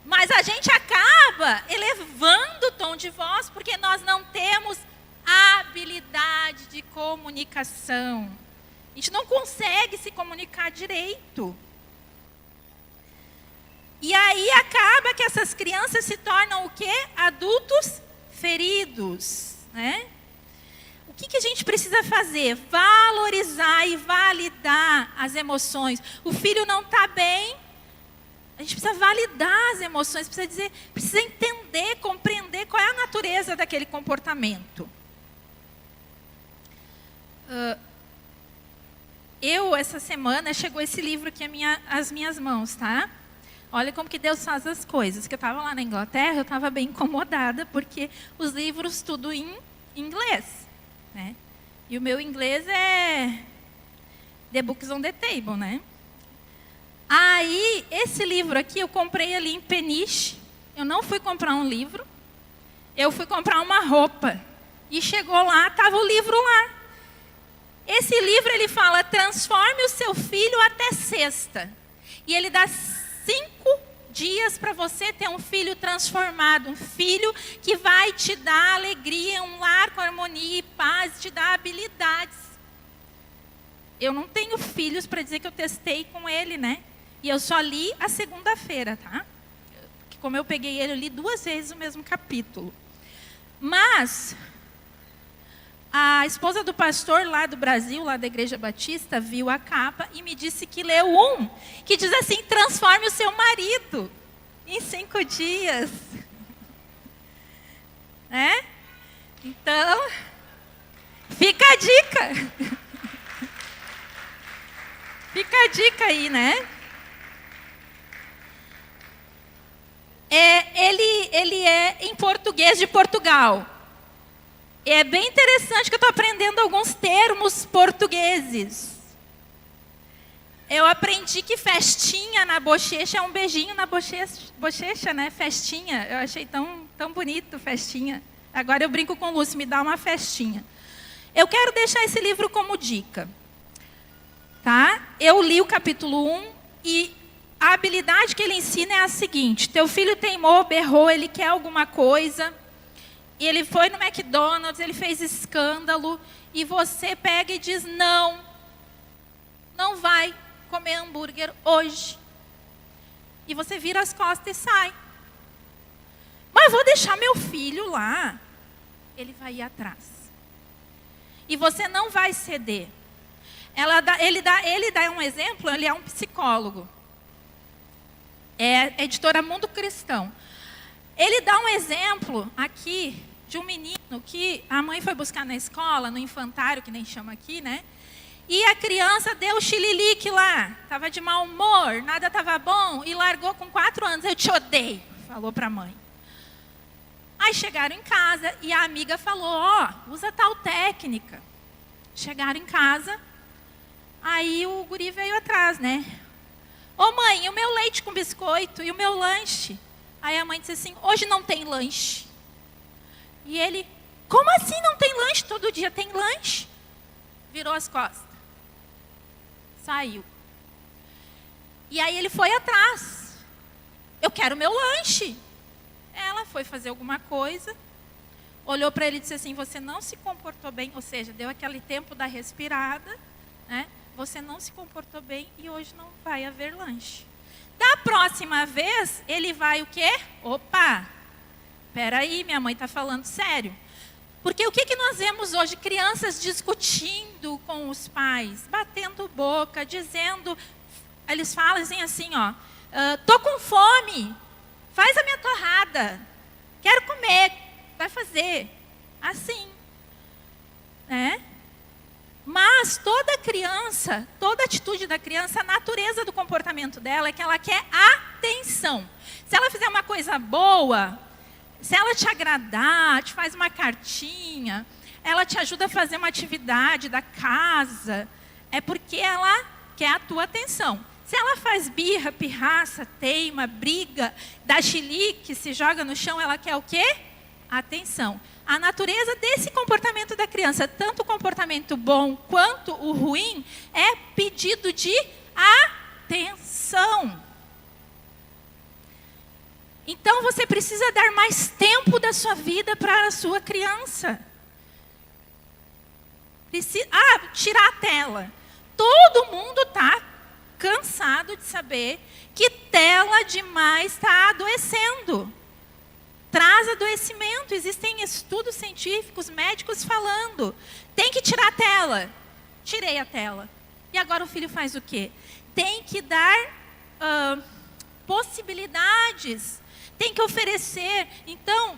Mas a gente acaba elevando o tom de voz porque nós não temos habilidade de comunicação. A gente não consegue se comunicar direito. E aí acaba que essas crianças se tornam o quê? Adultos feridos, né? O que a gente precisa fazer? Valorizar e validar as emoções. O filho não está bem. A gente precisa validar as emoções, precisa entender, compreender qual é a natureza daquele comportamento. Essa semana, chegou esse livro aqui às minhas mãos, tá? Olha como que Deus faz as coisas. Que eu estava lá na Inglaterra, eu estava bem incomodada, porque os livros tudo em inglês, né? E o meu inglês é The Books on the Table, né? Aí, esse livro aqui, eu comprei ali em Peniche. Eu não fui comprar um livro, eu fui comprar uma roupa. E chegou lá, estava o livro lá. Esse livro, ele fala, transforme o seu filho até sexta. E ele dá 5 dias para você ter um filho transformado. Um filho que vai te dar alegria, um lar com harmonia e paz, te dar habilidades. Eu não tenho filhos para dizer que eu testei com ele, né? E eu só li a segunda-feira, tá? Porque como eu peguei ele, eu li 2 vezes o mesmo capítulo. Mas a esposa do pastor lá do Brasil, lá da Igreja Batista, viu a capa e me disse que leu um, que diz assim, transforme o seu marido em 5 dias. Né? Então, fica a dica. Fica a dica aí, né? Ele é em português de Portugal. É bem interessante que eu estou aprendendo alguns termos portugueses. Eu aprendi que festinha na bochecha é um beijinho na bochecha, né? Festinha. Eu achei tão bonito, festinha. Agora eu brinco com o Lúcio, me dá uma festinha. Eu quero deixar esse livro como dica. Tá? Eu li o capítulo 1 e a habilidade que ele ensina é a seguinte. Teu filho teimou, berrou, ele quer alguma coisa. E ele foi no McDonald's, ele fez escândalo. E você pega e diz, não vai comer hambúrguer hoje. E você vira as costas e sai. Mas vou deixar meu filho lá. Ele vai ir atrás. E você não vai ceder. Ele dá um exemplo, ele é um psicólogo. É editora Mundo Cristão. Ele dá um exemplo aqui de um menino que a mãe foi buscar na escola, no infantário, que nem chama aqui, né? E a criança deu chililique lá. Estava de mau humor, nada estava bom, e largou com 4 anos. Eu te odeio, falou para a mãe. Aí chegaram em casa e a amiga falou, usa tal técnica. Chegaram em casa, aí o guri veio atrás, né? Ô mãe, e o meu leite com biscoito? E o meu lanche? Aí a mãe disse assim, hoje não tem lanche. E ele, como assim não tem lanche? Todo dia tem lanche. Virou as costas. Saiu. E aí ele foi atrás. Eu quero meu lanche. Ela foi fazer alguma coisa. Olhou para ele e disse assim, você não se comportou bem. Ou seja, deu aquele tempo da respirada, né? Você não se comportou bem e hoje não vai haver lanche. Da próxima vez, ele vai o quê? Opa, peraí, minha mãe está falando sério. Porque o que nós vemos hoje? Crianças discutindo com os pais, batendo boca, dizendo... Eles falam assim, ó, tô com fome, faz a minha torrada, quero comer, vai fazer. Assim, né? Mas toda criança, toda atitude da criança, a natureza do comportamento dela é que ela quer atenção. Se ela fizer uma coisa boa, se ela te agradar, te faz uma cartinha, ela te ajuda a fazer uma atividade da casa, é porque ela quer a tua atenção. Se ela faz birra, pirraça, teima, briga, dá chilique, se joga no chão, ela quer o quê? Atenção. A natureza desse comportamento da criança, tanto o comportamento bom quanto o ruim, é pedido de atenção. Então você precisa dar mais tempo da sua vida para a sua criança. Tirar a tela. Todo mundo está cansado de saber que tela demais está adoecendo. Traz adoecimento. Existem estudos científicos, médicos falando. Tem que tirar a tela. Tirei a tela. E agora o filho faz o quê? Tem que dar possibilidades. Tem que oferecer. Então,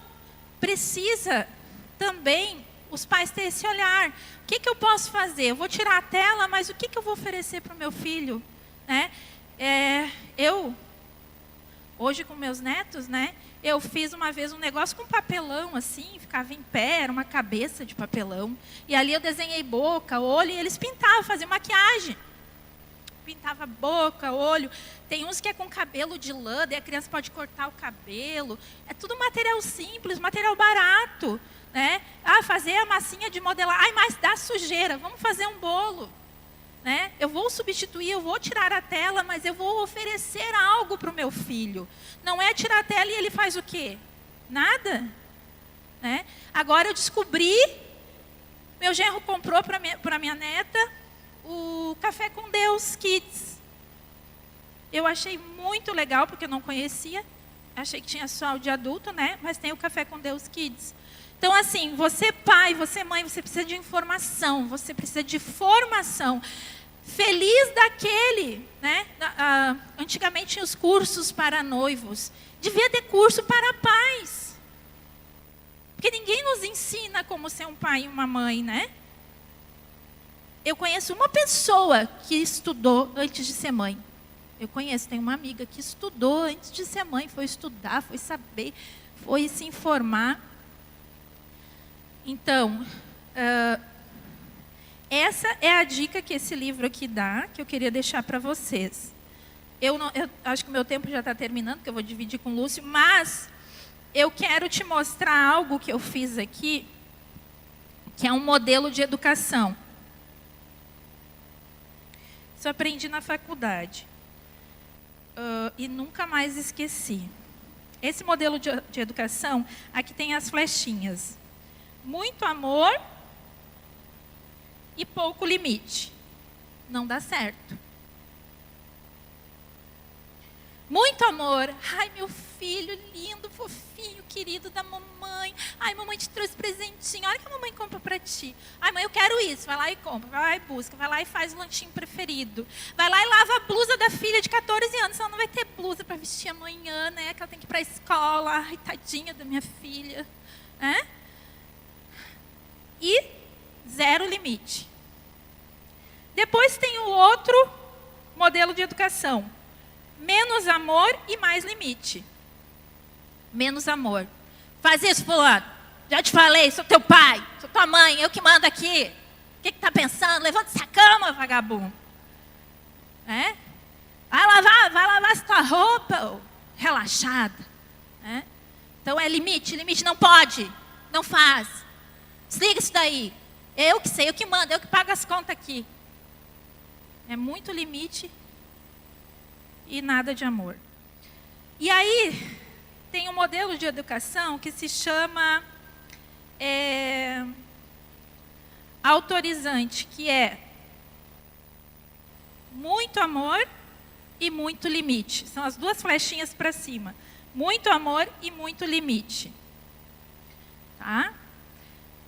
precisa também os pais ter esse olhar. O que eu posso fazer? Eu vou tirar a tela, mas o que eu vou oferecer para o meu filho? Né? Eu, hoje com meus netos, né? Eu fiz uma vez um negócio com papelão, assim, ficava em pé, era uma cabeça de papelão. E ali eu desenhei boca, olho, e eles pintavam, faziam maquiagem. Pintava boca, olho. Tem uns que é com cabelo de lã, daí a criança pode cortar o cabelo. É tudo material simples, material barato. Né? Fazer a massinha de modelar. Mas dá sujeira, vamos fazer um bolo. Né? Eu vou substituir, eu vou tirar a tela, mas eu vou oferecer algo para o meu filho. Não é tirar a tela e ele faz o quê? Nada. Né? Agora eu descobri, meu genro comprou para minha neta o Café com Deus Kids. Eu achei muito legal, porque eu não conhecia. Achei que tinha só o de adulto, né? Mas tem o Café com Deus Kids. Então, assim, você pai, você mãe, você precisa de informação, você precisa de formação. Feliz daquele, né? Antigamente tinha os cursos para noivos. Devia ter curso para pais. Porque ninguém nos ensina como ser um pai e uma mãe, né? Eu conheço uma pessoa que estudou antes de ser mãe. Eu conheço, tem uma amiga que estudou antes de ser mãe, foi estudar, foi saber, foi se informar. Então, essa é a dica que esse livro aqui dá, que eu queria deixar para vocês. Eu acho que o meu tempo já está terminando, que eu vou dividir com o Lúcio, mas eu quero te mostrar algo que eu fiz aqui, que é um modelo de educação. Isso eu aprendi na faculdade. E nunca mais esqueci. Esse modelo de educação, aqui tem as flechinhas. Muito amor e pouco limite. Não dá certo. Muito amor. Ai, meu filho lindo, fofinho, querido da mamãe. Ai, mamãe te trouxe presentinho. Olha que a mamãe compra para ti. Ai, mãe, eu quero isso. Vai lá e compra, vai lá e busca, vai lá e faz o lanchinho preferido. Vai lá e lava a blusa da filha de 14 anos. Ela não vai ter blusa para vestir amanhã, né? Que ela tem que ir para a escola. Ai, tadinha da minha filha. E zero limite. Depois tem o outro modelo de educação. Menos amor e mais limite. Menos amor. Faz isso, fulano. Já te falei, sou teu pai, sou tua mãe, eu que mando aqui. O que está pensando? Levanta essa cama, vagabundo. Vai lavar essa tua roupa, relaxada. Então é limite, limite não pode, não faz. Desliga isso daí. Eu que sei, eu que mando, eu que pago as contas aqui. É muito limite e nada de amor. E aí, tem um modelo de educação que se chama autorizante, que é muito amor e muito limite. São as duas flechinhas para cima. Muito amor e muito limite. Tá?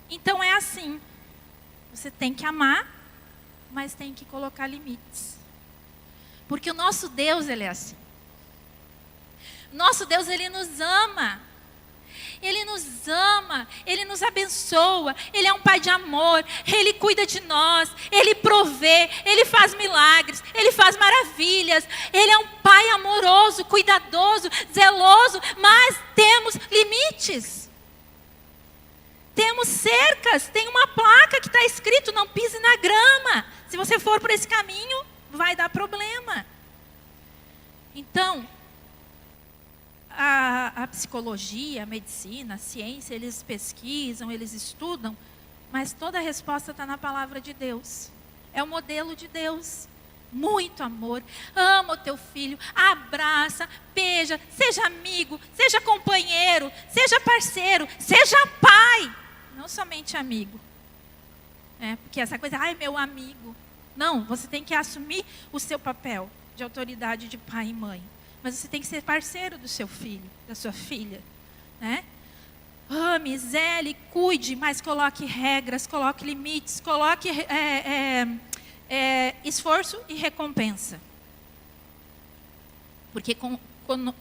Então é assim. Você tem que amar, mas tem que colocar limites. Porque o nosso Deus, Ele é assim. Nosso Deus, Ele nos ama. Ele nos ama, Ele nos abençoa, Ele é um Pai de amor, Ele cuida de nós, Ele provê, Ele faz milagres, Ele faz maravilhas. Ele é um Pai amoroso, cuidadoso, zeloso, mas temos limites. Temos cercas, tem uma placa que está escrito, não pise na grama. Se você for por esse caminho, vai dar problema. Então, a psicologia, a medicina, a ciência, eles pesquisam, eles estudam, mas toda a resposta está na palavra de Deus. É o modelo de Deus. Muito amor, ama o teu filho, abraça, beija, seja amigo, seja companheiro, seja parceiro, seja pai, não somente amigo. Porque essa coisa, ai, meu amigo. Não, você tem que assumir o seu papel de autoridade de pai e mãe. Mas você tem que ser parceiro do seu filho, da sua filha, né? Ame, zele, cuide, mas coloque regras, coloque limites, coloque esforço e recompensa. Porque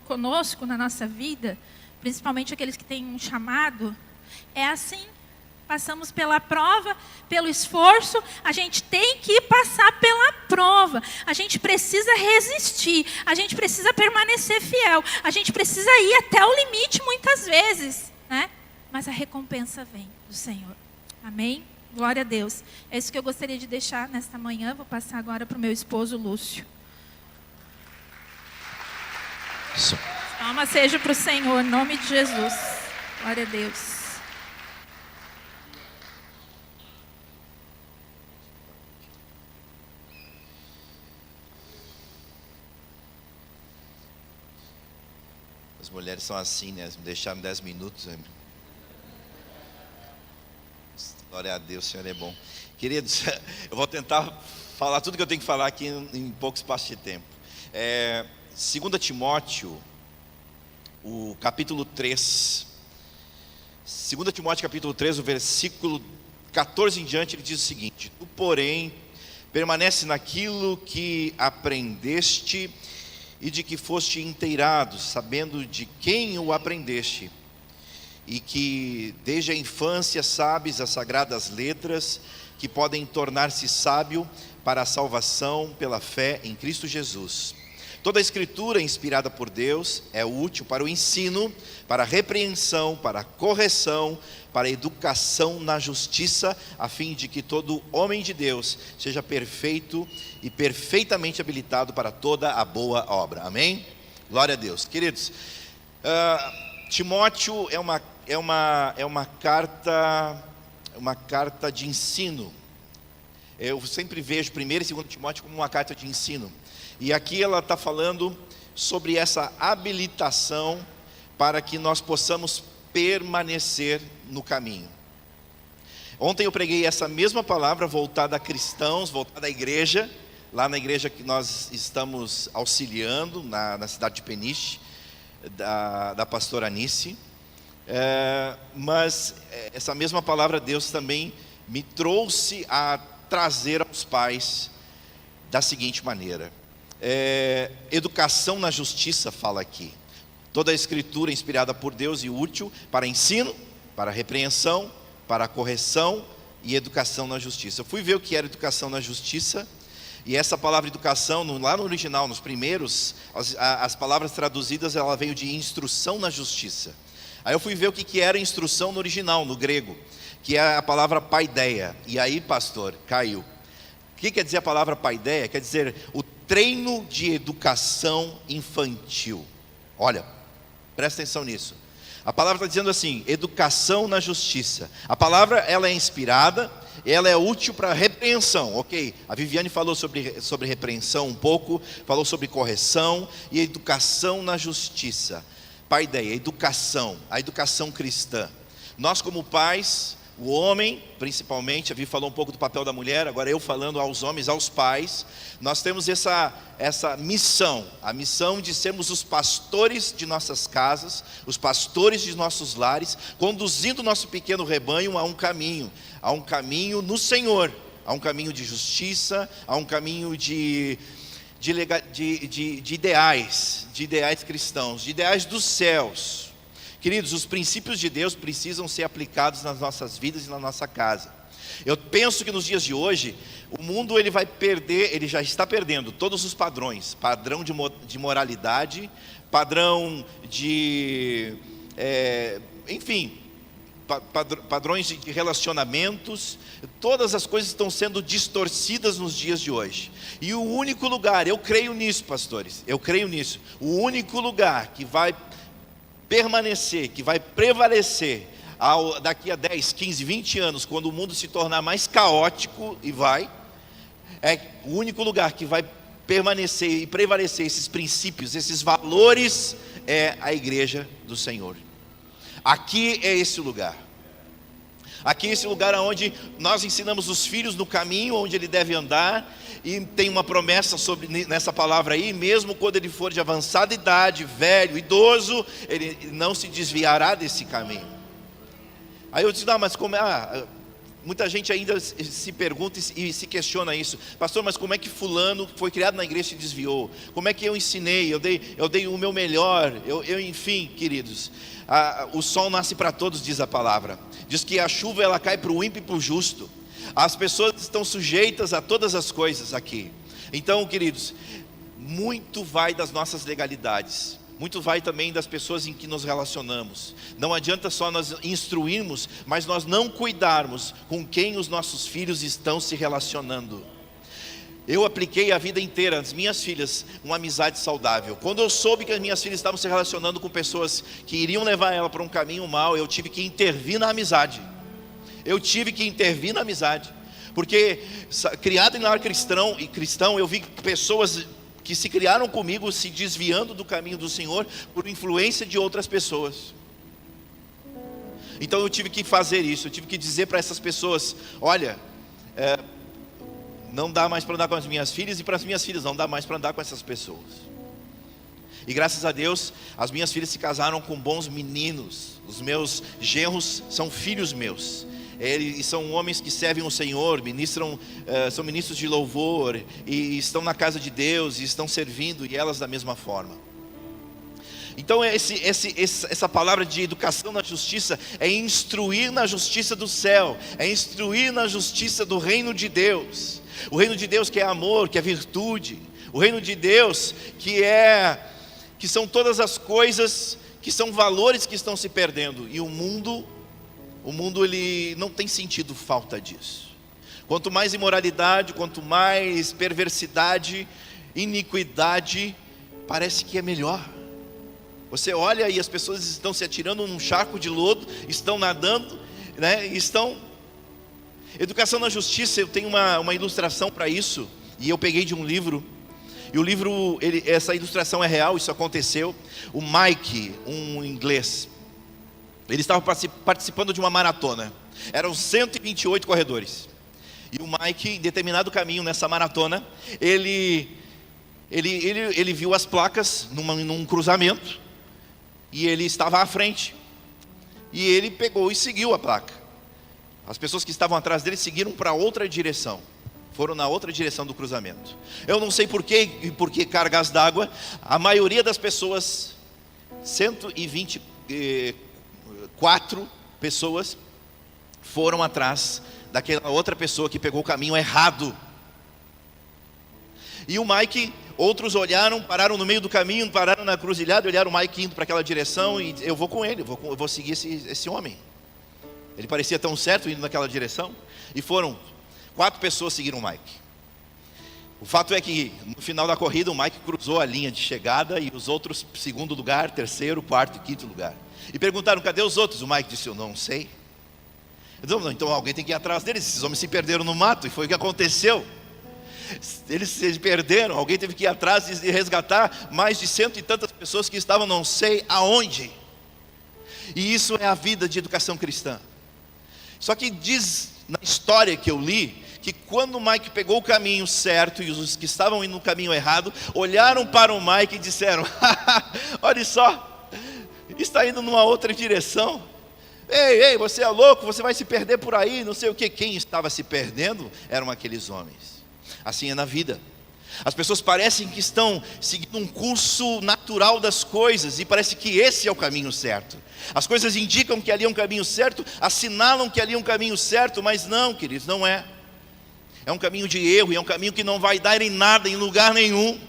conosco, na nossa vida, principalmente aqueles que têm um chamado, é assim. Passamos pela prova, pelo esforço, a gente tem que passar pela prova. A gente precisa resistir, a gente precisa permanecer fiel, a gente precisa ir até o limite muitas vezes, né? Mas a recompensa vem do Senhor. Amém? Glória a Deus. É isso que eu gostaria de deixar nesta manhã. Vou passar agora para o meu esposo Lúcio. Palma seja para o Senhor, em nome de Jesus. Glória a Deus.
As mulheres são assim, né? Me deixaram 10 minutos. Glória a Deus, o Senhor é bom. Queridos, eu vou tentar falar tudo que eu tenho que falar aqui em pouco espaço de tempo. 2 Timóteo, o capítulo 3. 2 Timóteo, capítulo 3, o versículo 14 em diante, ele diz o seguinte: Tu, porém, permanece naquilo que aprendeste e de que foste inteirado, sabendo de quem o aprendeste, e que desde a infância sabes as sagradas letras, que podem tornar-se sábio para a salvação pela fé em Cristo Jesus. Toda a Escritura inspirada por Deus é útil para o ensino, para a repreensão, para a correção, para a educação na justiça, a fim de que todo homem de Deus seja perfeito e perfeitamente habilitado para toda a boa obra. Amém? Glória a Deus. Queridos, Timóteo é uma carta de ensino. Eu sempre vejo 1 e 2 Timóteo como uma carta de ensino. E aqui ela está falando sobre essa habilitação para que nós possamos permanecer no caminho. Ontem eu preguei essa mesma palavra voltada a cristãos, voltada à igreja, lá na igreja que nós estamos auxiliando, na cidade de Peniche, da pastora Anice. Mas essa mesma palavra Deus também me trouxe a trazer aos pais da seguinte maneira: educação na justiça, fala aqui. Toda a Escritura inspirada por Deus e útil para ensino, para repreensão, para correção e educação na justiça. Eu fui ver o que era educação na justiça, e essa palavra educação, lá no original, nos primeiros, as palavras traduzidas, ela veio de instrução na justiça. Aí eu fui ver o que era instrução no original, no grego, que é a palavra paideia. E aí, pastor, caiu. O que quer dizer a palavra paideia? Quer dizer o treino de educação infantil. Olha, presta atenção nisso. A palavra está dizendo assim: educação na justiça. A palavra, ela é inspirada, ela é útil para repreensão, ok? A Viviane falou sobre repreensão um pouco, falou sobre correção e educação na justiça. Paideia, educação, a educação cristã. Nós como pais, o homem, principalmente, a Vi falou um pouco do papel da mulher, agora eu falando aos homens, aos pais, nós temos essa missão, a missão de sermos os pastores de nossas casas, os pastores de nossos lares, conduzindo o nosso pequeno rebanho a um caminho no Senhor, a um caminho de justiça, a um caminho de ideais cristãos, de ideais dos céus. Queridos, os princípios de Deus precisam ser aplicados nas nossas vidas e na nossa casa. Eu penso que nos dias de hoje, o mundo ele já está perdendo todos os padrões, padrão de moralidade, padrão de, padrões de relacionamentos, todas as coisas estão sendo distorcidas nos dias de hoje. E o único lugar, eu creio nisso, pastores, eu creio nisso, o único lugar que vai permanecer, que vai prevalecer daqui a 10, 15, 20 anos, quando o mundo se tornar mais caótico, o único lugar que vai permanecer e prevalecer esses princípios, esses valores, é a igreja do Senhor. Aqui é esse lugar. Aqui é esse lugar onde nós ensinamos os filhos no caminho onde ele deve andar, e tem uma promessa nessa palavra aí, mesmo quando ele for de avançada idade, velho, idoso, ele não se desviará desse caminho. Aí eu disse, não, mas como muita gente ainda se pergunta e se questiona isso, pastor, mas como é que fulano foi criado na igreja e se desviou? Como é que eu ensinei? Eu dei o meu melhor, enfim, queridos, o sol nasce para todos, diz a palavra, diz que a chuva ela cai para o ímpio e para o justo. As pessoas estão sujeitas a todas as coisas aqui. Então, queridos, muito vai das nossas legalidades, muito vai também das pessoas em que nos relacionamos. Não adianta só nós instruirmos, mas nós não cuidarmos com quem os nossos filhos estão se relacionando. Eu apliquei a vida inteira, as minhas filhas, uma amizade saudável. Quando eu soube que as minhas filhas estavam se relacionando com pessoas que iriam levar ela para um caminho mau, eu tive que intervir na amizade. Porque criado em lar cristão, eu vi pessoas que se criaram comigo se desviando do caminho do Senhor por influência de outras pessoas. Então eu tive que fazer isso, eu tive que dizer para essas pessoas, olha, não dá mais para andar com as minhas filhas, e para as minhas filhas não dá mais para andar com essas pessoas. E graças a Deus, as minhas filhas se casaram com bons meninos. Os meus genros são filhos meus. Eles são homens que servem o Senhor, são ministros de louvor, e estão na casa de Deus, e estão servindo, e elas da mesma forma. Então essa palavra de educação na justiça é instruir na justiça do céu, é instruir na justiça do reino de Deus. O reino de Deus que é amor, que é virtude. O reino de Deus que são todas as coisas, que são valores que estão se perdendo. E o mundo ele não tem sentido falta disso. Quanto mais imoralidade, quanto mais perversidade, iniquidade, parece que é melhor. Você olha e as pessoas estão se atirando num charco de lodo, estão nadando, Educação na justiça, eu tenho uma ilustração para isso, e eu peguei de um livro, e o livro, essa ilustração é real, isso aconteceu. O Mike, um inglês, ele estava participando de uma maratona, eram 128 corredores, e o Mike, em determinado caminho nessa maratona, ele viu as placas num cruzamento, e ele estava à frente, e ele pegou e seguiu a placa. As pessoas que estavam atrás dele seguiram para outra direção, foram na outra direção do cruzamento. Eu não sei porquê e por que cargas d'água, a maioria das pessoas, 124 pessoas, foram atrás daquela outra pessoa que pegou o caminho errado. E o Mike, outros olharam, pararam no meio do caminho, pararam na cruzilhada, olharam o Mike indo para aquela direção, e eu vou com ele, eu vou seguir esse homem. Ele parecia tão certo indo naquela direção. E 4 pessoas seguiram o Mike. O fato é que no final da corrida o Mike cruzou a linha de chegada, e os outros, segundo lugar, terceiro, quarto e quinto lugar. E perguntaram, cadê os outros? O Mike disse, eu não sei. Então alguém tem que ir atrás deles, esses homens se perderam no mato, e foi o que aconteceu. Eles se perderam, alguém teve que ir atrás e resgatar mais de 100 e tantas pessoas que estavam não sei aonde. E isso é a vida de educação cristã. Só que diz na história que eu li, que quando o Mike pegou o caminho certo e os que estavam indo no caminho errado, olharam para o Mike e disseram: olha só, está indo numa outra direção. Ei, você é louco, você vai se perder por aí, não sei o que. Quem estava se perdendo eram aqueles homens. Assim é na vida. As pessoas parecem que estão seguindo um curso natural das coisas, e parece que esse é o caminho certo. As coisas indicam que ali é um caminho certo, assinalam que ali é um caminho certo, mas não, queridos, não é. É um caminho de erro, e é um caminho que não vai dar em nada, em lugar nenhum.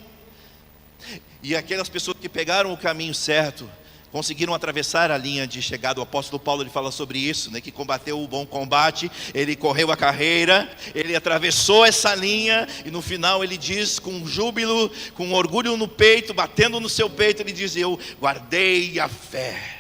E aquelas pessoas que pegaram o caminho certo, conseguiram atravessar a linha de chegada. O apóstolo Paulo, ele fala sobre isso, né? Que combateu o bom combate, ele correu a carreira, ele atravessou essa linha, e no final ele diz com júbilo, com orgulho no peito, batendo no seu peito, ele diz: eu guardei a fé.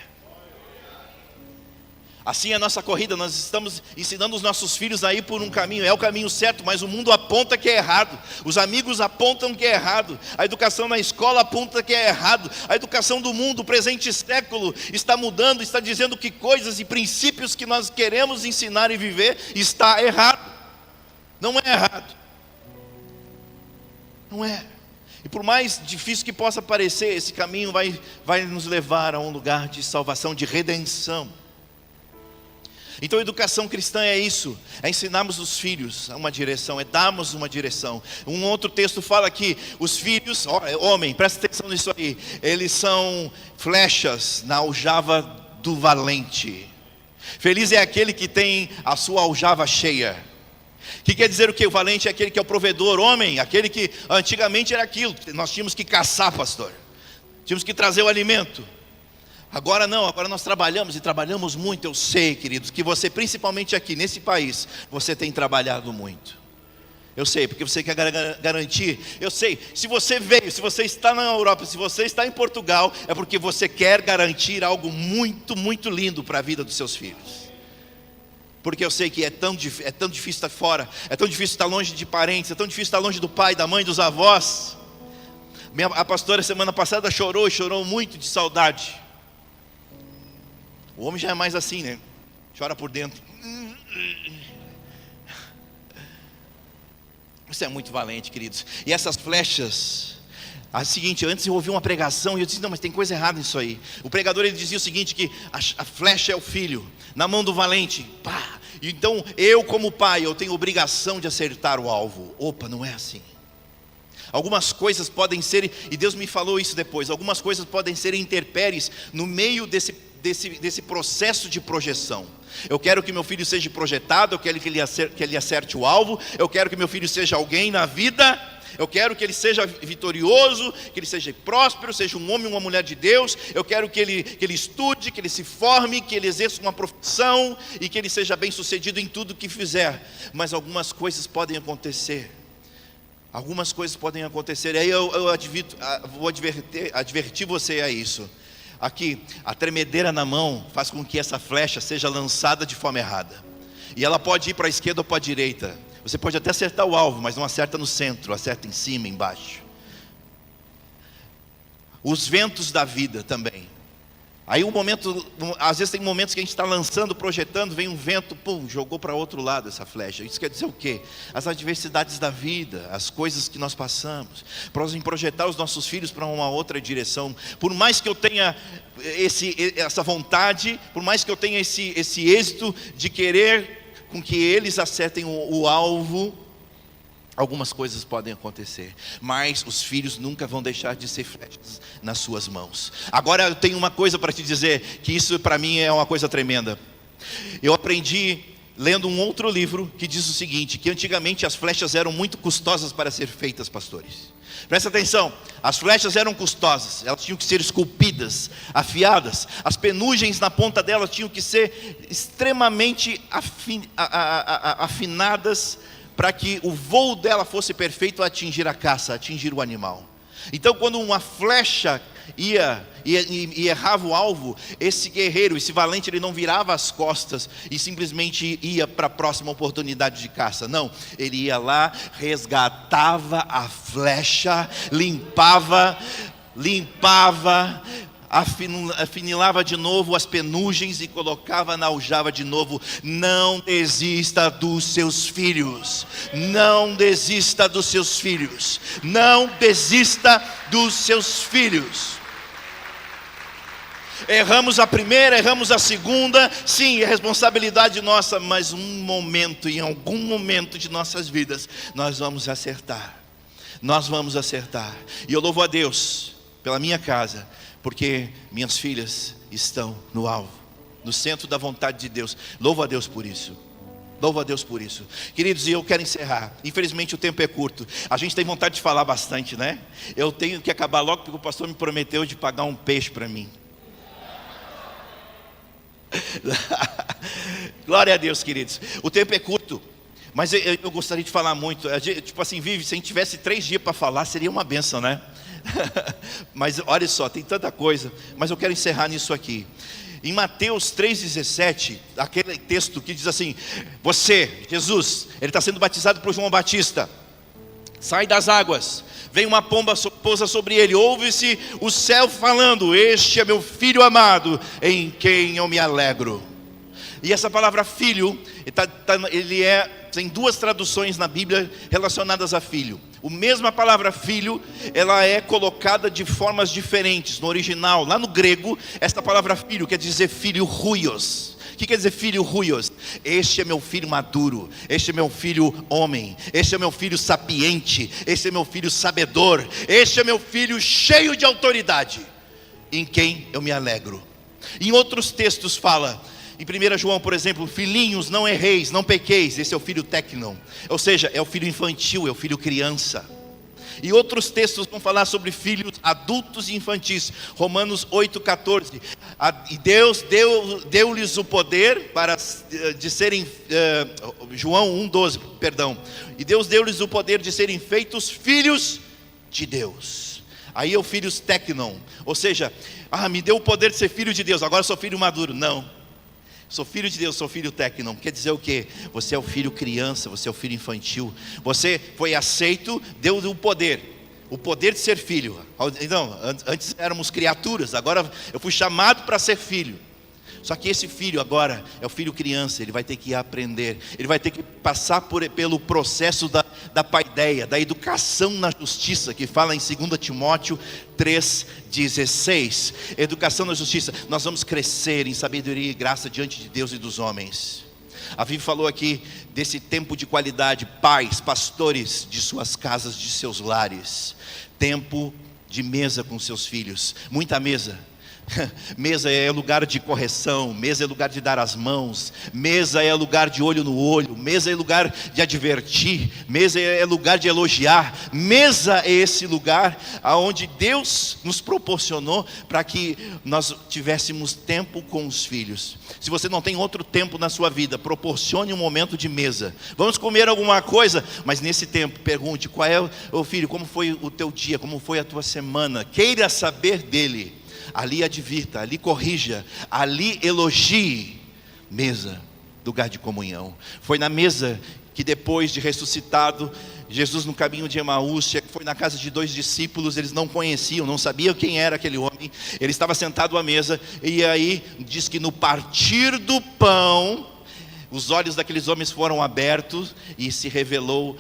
Assim é a nossa corrida, nós estamos ensinando os nossos filhos a ir por um caminho, é o caminho certo, mas o mundo aponta que é errado, os amigos apontam que é errado, a educação na escola aponta que é errado, a educação do mundo, o presente século, está mudando, está dizendo que coisas e princípios que nós queremos ensinar e viver está errado. Não é errado, não é. E por mais difícil que possa parecer, esse caminho vai nos levar a um lugar de salvação, de redenção. Então a educação cristã é isso, é ensinarmos os filhos a uma direção, é darmos uma direção. Um outro texto fala que os filhos, homem, presta atenção nisso aí, eles são flechas na aljava do valente. Feliz é aquele que tem a sua aljava cheia. Que quer dizer o que? O valente é aquele que é o provedor, homem, aquele que antigamente era aquilo, nós tínhamos que caçar, pastor, tínhamos que trazer o alimento. Agora não, agora nós trabalhamos e trabalhamos muito. Eu sei, queridos, que você, principalmente aqui nesse país, você tem trabalhado muito. Eu sei, porque você quer garantir. Eu sei, se você veio, se você está na Europa, se você está em Portugal, é porque você quer garantir algo muito, muito lindo para a vida dos seus filhos. Porque eu sei que é tão difícil estar fora, é tão difícil estar longe de parentes, é tão difícil estar longe do pai, da mãe, dos avós. A pastora semana passada chorou e chorou muito de saudade. O homem já é mais assim, né? Chora por dentro. Isso é muito valente, queridos. E essas flechas, a seguinte, antes eu ouvi uma pregação e eu disse: não, mas tem coisa errada nisso aí. O pregador, ele dizia o seguinte, que a flecha é o filho, na mão do valente, pá. Então eu, como pai, eu tenho obrigação de acertar o alvo. Opa, não é assim. Algumas coisas podem ser, e Deus me falou isso depois, algumas coisas podem ser intempéries no meio desse processo de projeção. Eu quero que meu filho seja projetado, eu quero que ele acerte o alvo, eu quero que meu filho seja alguém na vida, eu quero que ele seja vitorioso, que ele seja próspero, seja um homem ou uma mulher de Deus, eu quero que ele estude, que ele se forme, que ele exerça uma profissão e que ele seja bem sucedido em tudo que fizer. Mas algumas coisas podem acontecer. Algumas coisas podem acontecer, e aí eu vou advertir você a isso. Aqui, a tremedeira na mão faz com que essa flecha seja lançada de forma errada. E ela pode ir para a esquerda ou para a direita. Você pode até acertar o alvo, mas não acerta no centro, acerta em cima, embaixo. Os ventos da vida também. Aí às vezes tem momentos que a gente está lançando, projetando, vem um vento, pum, jogou para outro lado essa flecha. Isso quer dizer o quê? As adversidades da vida, as coisas que nós passamos, para nós projetar os nossos filhos para uma outra direção. Por mais que eu tenha essa vontade, por mais que eu tenha esse êxito de querer com que eles acertem o alvo, algumas coisas podem acontecer, mas os filhos nunca vão deixar de ser flechas nas suas mãos. Agora eu tenho uma coisa para te dizer, que isso para mim é uma coisa tremenda. Eu aprendi lendo um outro livro que diz o seguinte, que antigamente as flechas eram muito custosas para ser feitas, pastores. Presta atenção, as flechas eram custosas, elas tinham que ser esculpidas, afiadas, as penugens na ponta delas tinham que ser extremamente afinadas, para que o voo dela fosse perfeito a atingir a caça, a atingir o animal. Então quando uma flecha ia e errava o alvo, esse guerreiro, esse valente, ele não virava as costas e simplesmente ia para a próxima oportunidade de caça. Não, ele ia lá, resgatava a flecha, limpava, afinilava de novo as penugens e colocava na aljava de novo. Não desista dos seus filhos. Não desista dos seus filhos. Não desista dos seus filhos. Erramos a primeira, erramos a segunda. Sim, é responsabilidade nossa. Mas em algum momento de nossas vidas, nós vamos acertar. Nós vamos acertar. E eu louvo a Deus pela minha casa, porque minhas filhas estão no alvo, no centro da vontade de Deus. Louvo a Deus por isso. Louvo a Deus por isso. Queridos, e eu quero encerrar. Infelizmente o tempo é curto. A gente tem vontade de falar bastante, né? Eu tenho que acabar logo, porque o pastor me prometeu de pagar um peixe para mim. Glória a Deus, queridos. O tempo é curto, mas eu gostaria de falar muito. Tipo assim, Vivi, se a gente tivesse 3 dias para falar, seria uma bênção, né? Mas olha só, tem tanta coisa. Mas eu quero encerrar nisso aqui. Em Mateus 3,17, aquele texto que diz assim: você, Jesus, ele está sendo batizado por João Batista. Sai das águas, vem uma pomba, pousa sobre ele. Ouve-se o céu falando: este é meu filho amado, em quem eu me alegro. E essa palavra filho, tem 2 traduções na Bíblia relacionadas a filho. A mesma palavra filho, ela é colocada de formas diferentes. No original, lá no grego, esta palavra filho quer dizer filho huios. O que quer dizer filho huios? Este é meu filho maduro, este é meu filho homem, este é meu filho sapiente, este é meu filho sabedor, este é meu filho cheio de autoridade, em quem eu me alegro. Em outros textos fala, em 1 João, por exemplo: filhinhos, não erreis, não pequeis. Esse é o filho técnon, ou seja, é o filho infantil, é o filho criança. E outros textos vão falar sobre filhos adultos e infantis. Romanos 8,14. E Deus deu-lhes o poder de serem, João 1,12, perdão. E Deus deu-lhes o poder de serem feitos filhos de Deus. Aí é o filhos técnon, ou seja, me deu o poder de ser filho de Deus, agora sou filho maduro. Não. Sou filho de Deus, sou filho técnico. Quer dizer o quê? Você é o filho criança, você é o filho infantil. Você foi aceito, deu o poder de ser filho. Então, antes éramos criaturas, agora eu fui chamado para ser filho. Só que esse filho agora é o filho criança. Ele vai ter que aprender, ele vai ter que passar pelo processo da paideia, da educação na justiça, que fala em 2 Timóteo 3,16. Educação na justiça. Nós vamos crescer em sabedoria e graça diante de Deus e dos homens. A Vivi falou aqui desse tempo de qualidade. Pais, pastores de suas casas, de seus lares. Tempo de mesa com seus filhos. Muita mesa. Mesa é lugar de correção, mesa é lugar de dar as mãos, mesa é lugar de olho no olho, mesa é lugar de advertir, mesa é lugar de elogiar. Mesa é esse lugar aonde Deus nos proporcionou para que nós tivéssemos tempo com os filhos. Se você não tem outro tempo na sua vida, proporcione um momento de mesa. Vamos comer alguma coisa, mas nesse tempo pergunte: qual é o filho, como foi o teu dia, como foi a tua semana? Queira saber dele. Ali advirta, ali corrija, ali elogie. Mesa, lugar de comunhão. Foi na mesa que, depois de ressuscitado, Jesus, no caminho de Emaús, foi na casa de 2 discípulos. Eles não conheciam, não sabiam quem era aquele homem. Ele estava sentado à mesa, e aí diz que no partir do pão, os olhos daqueles homens foram abertos e se revelou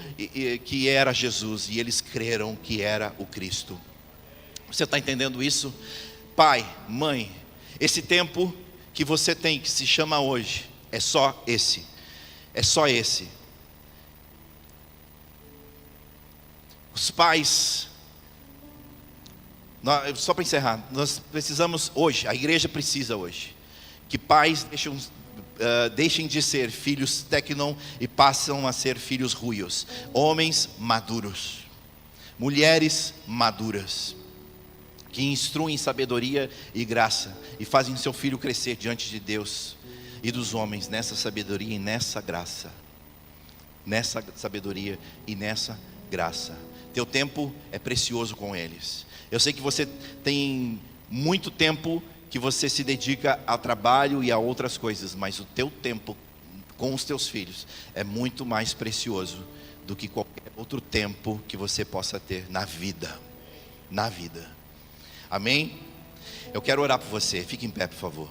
que era Jesus, e eles creram que era o Cristo. Você está entendendo isso? Pai, mãe, esse tempo que você tem, que se chama hoje, é só esse. É só esse. Os pais, só para encerrar, nós precisamos hoje, a igreja precisa hoje, que pais deixem de ser filhos técnon e passam a ser filhos huios. Homens maduros, mulheres maduras, que instruem em sabedoria e graça, e fazem seu filho crescer diante de Deus e dos homens, nessa sabedoria e nessa graça. Nessa sabedoria e nessa graça. Teu tempo é precioso com eles. Eu sei que você tem muito tempo que você se dedica ao trabalho e a outras coisas, mas o teu tempo com os teus filhos é muito mais precioso do que qualquer outro tempo que você possa ter na vida. Na vida. Amém? Eu quero orar por você. Fique em pé, por favor.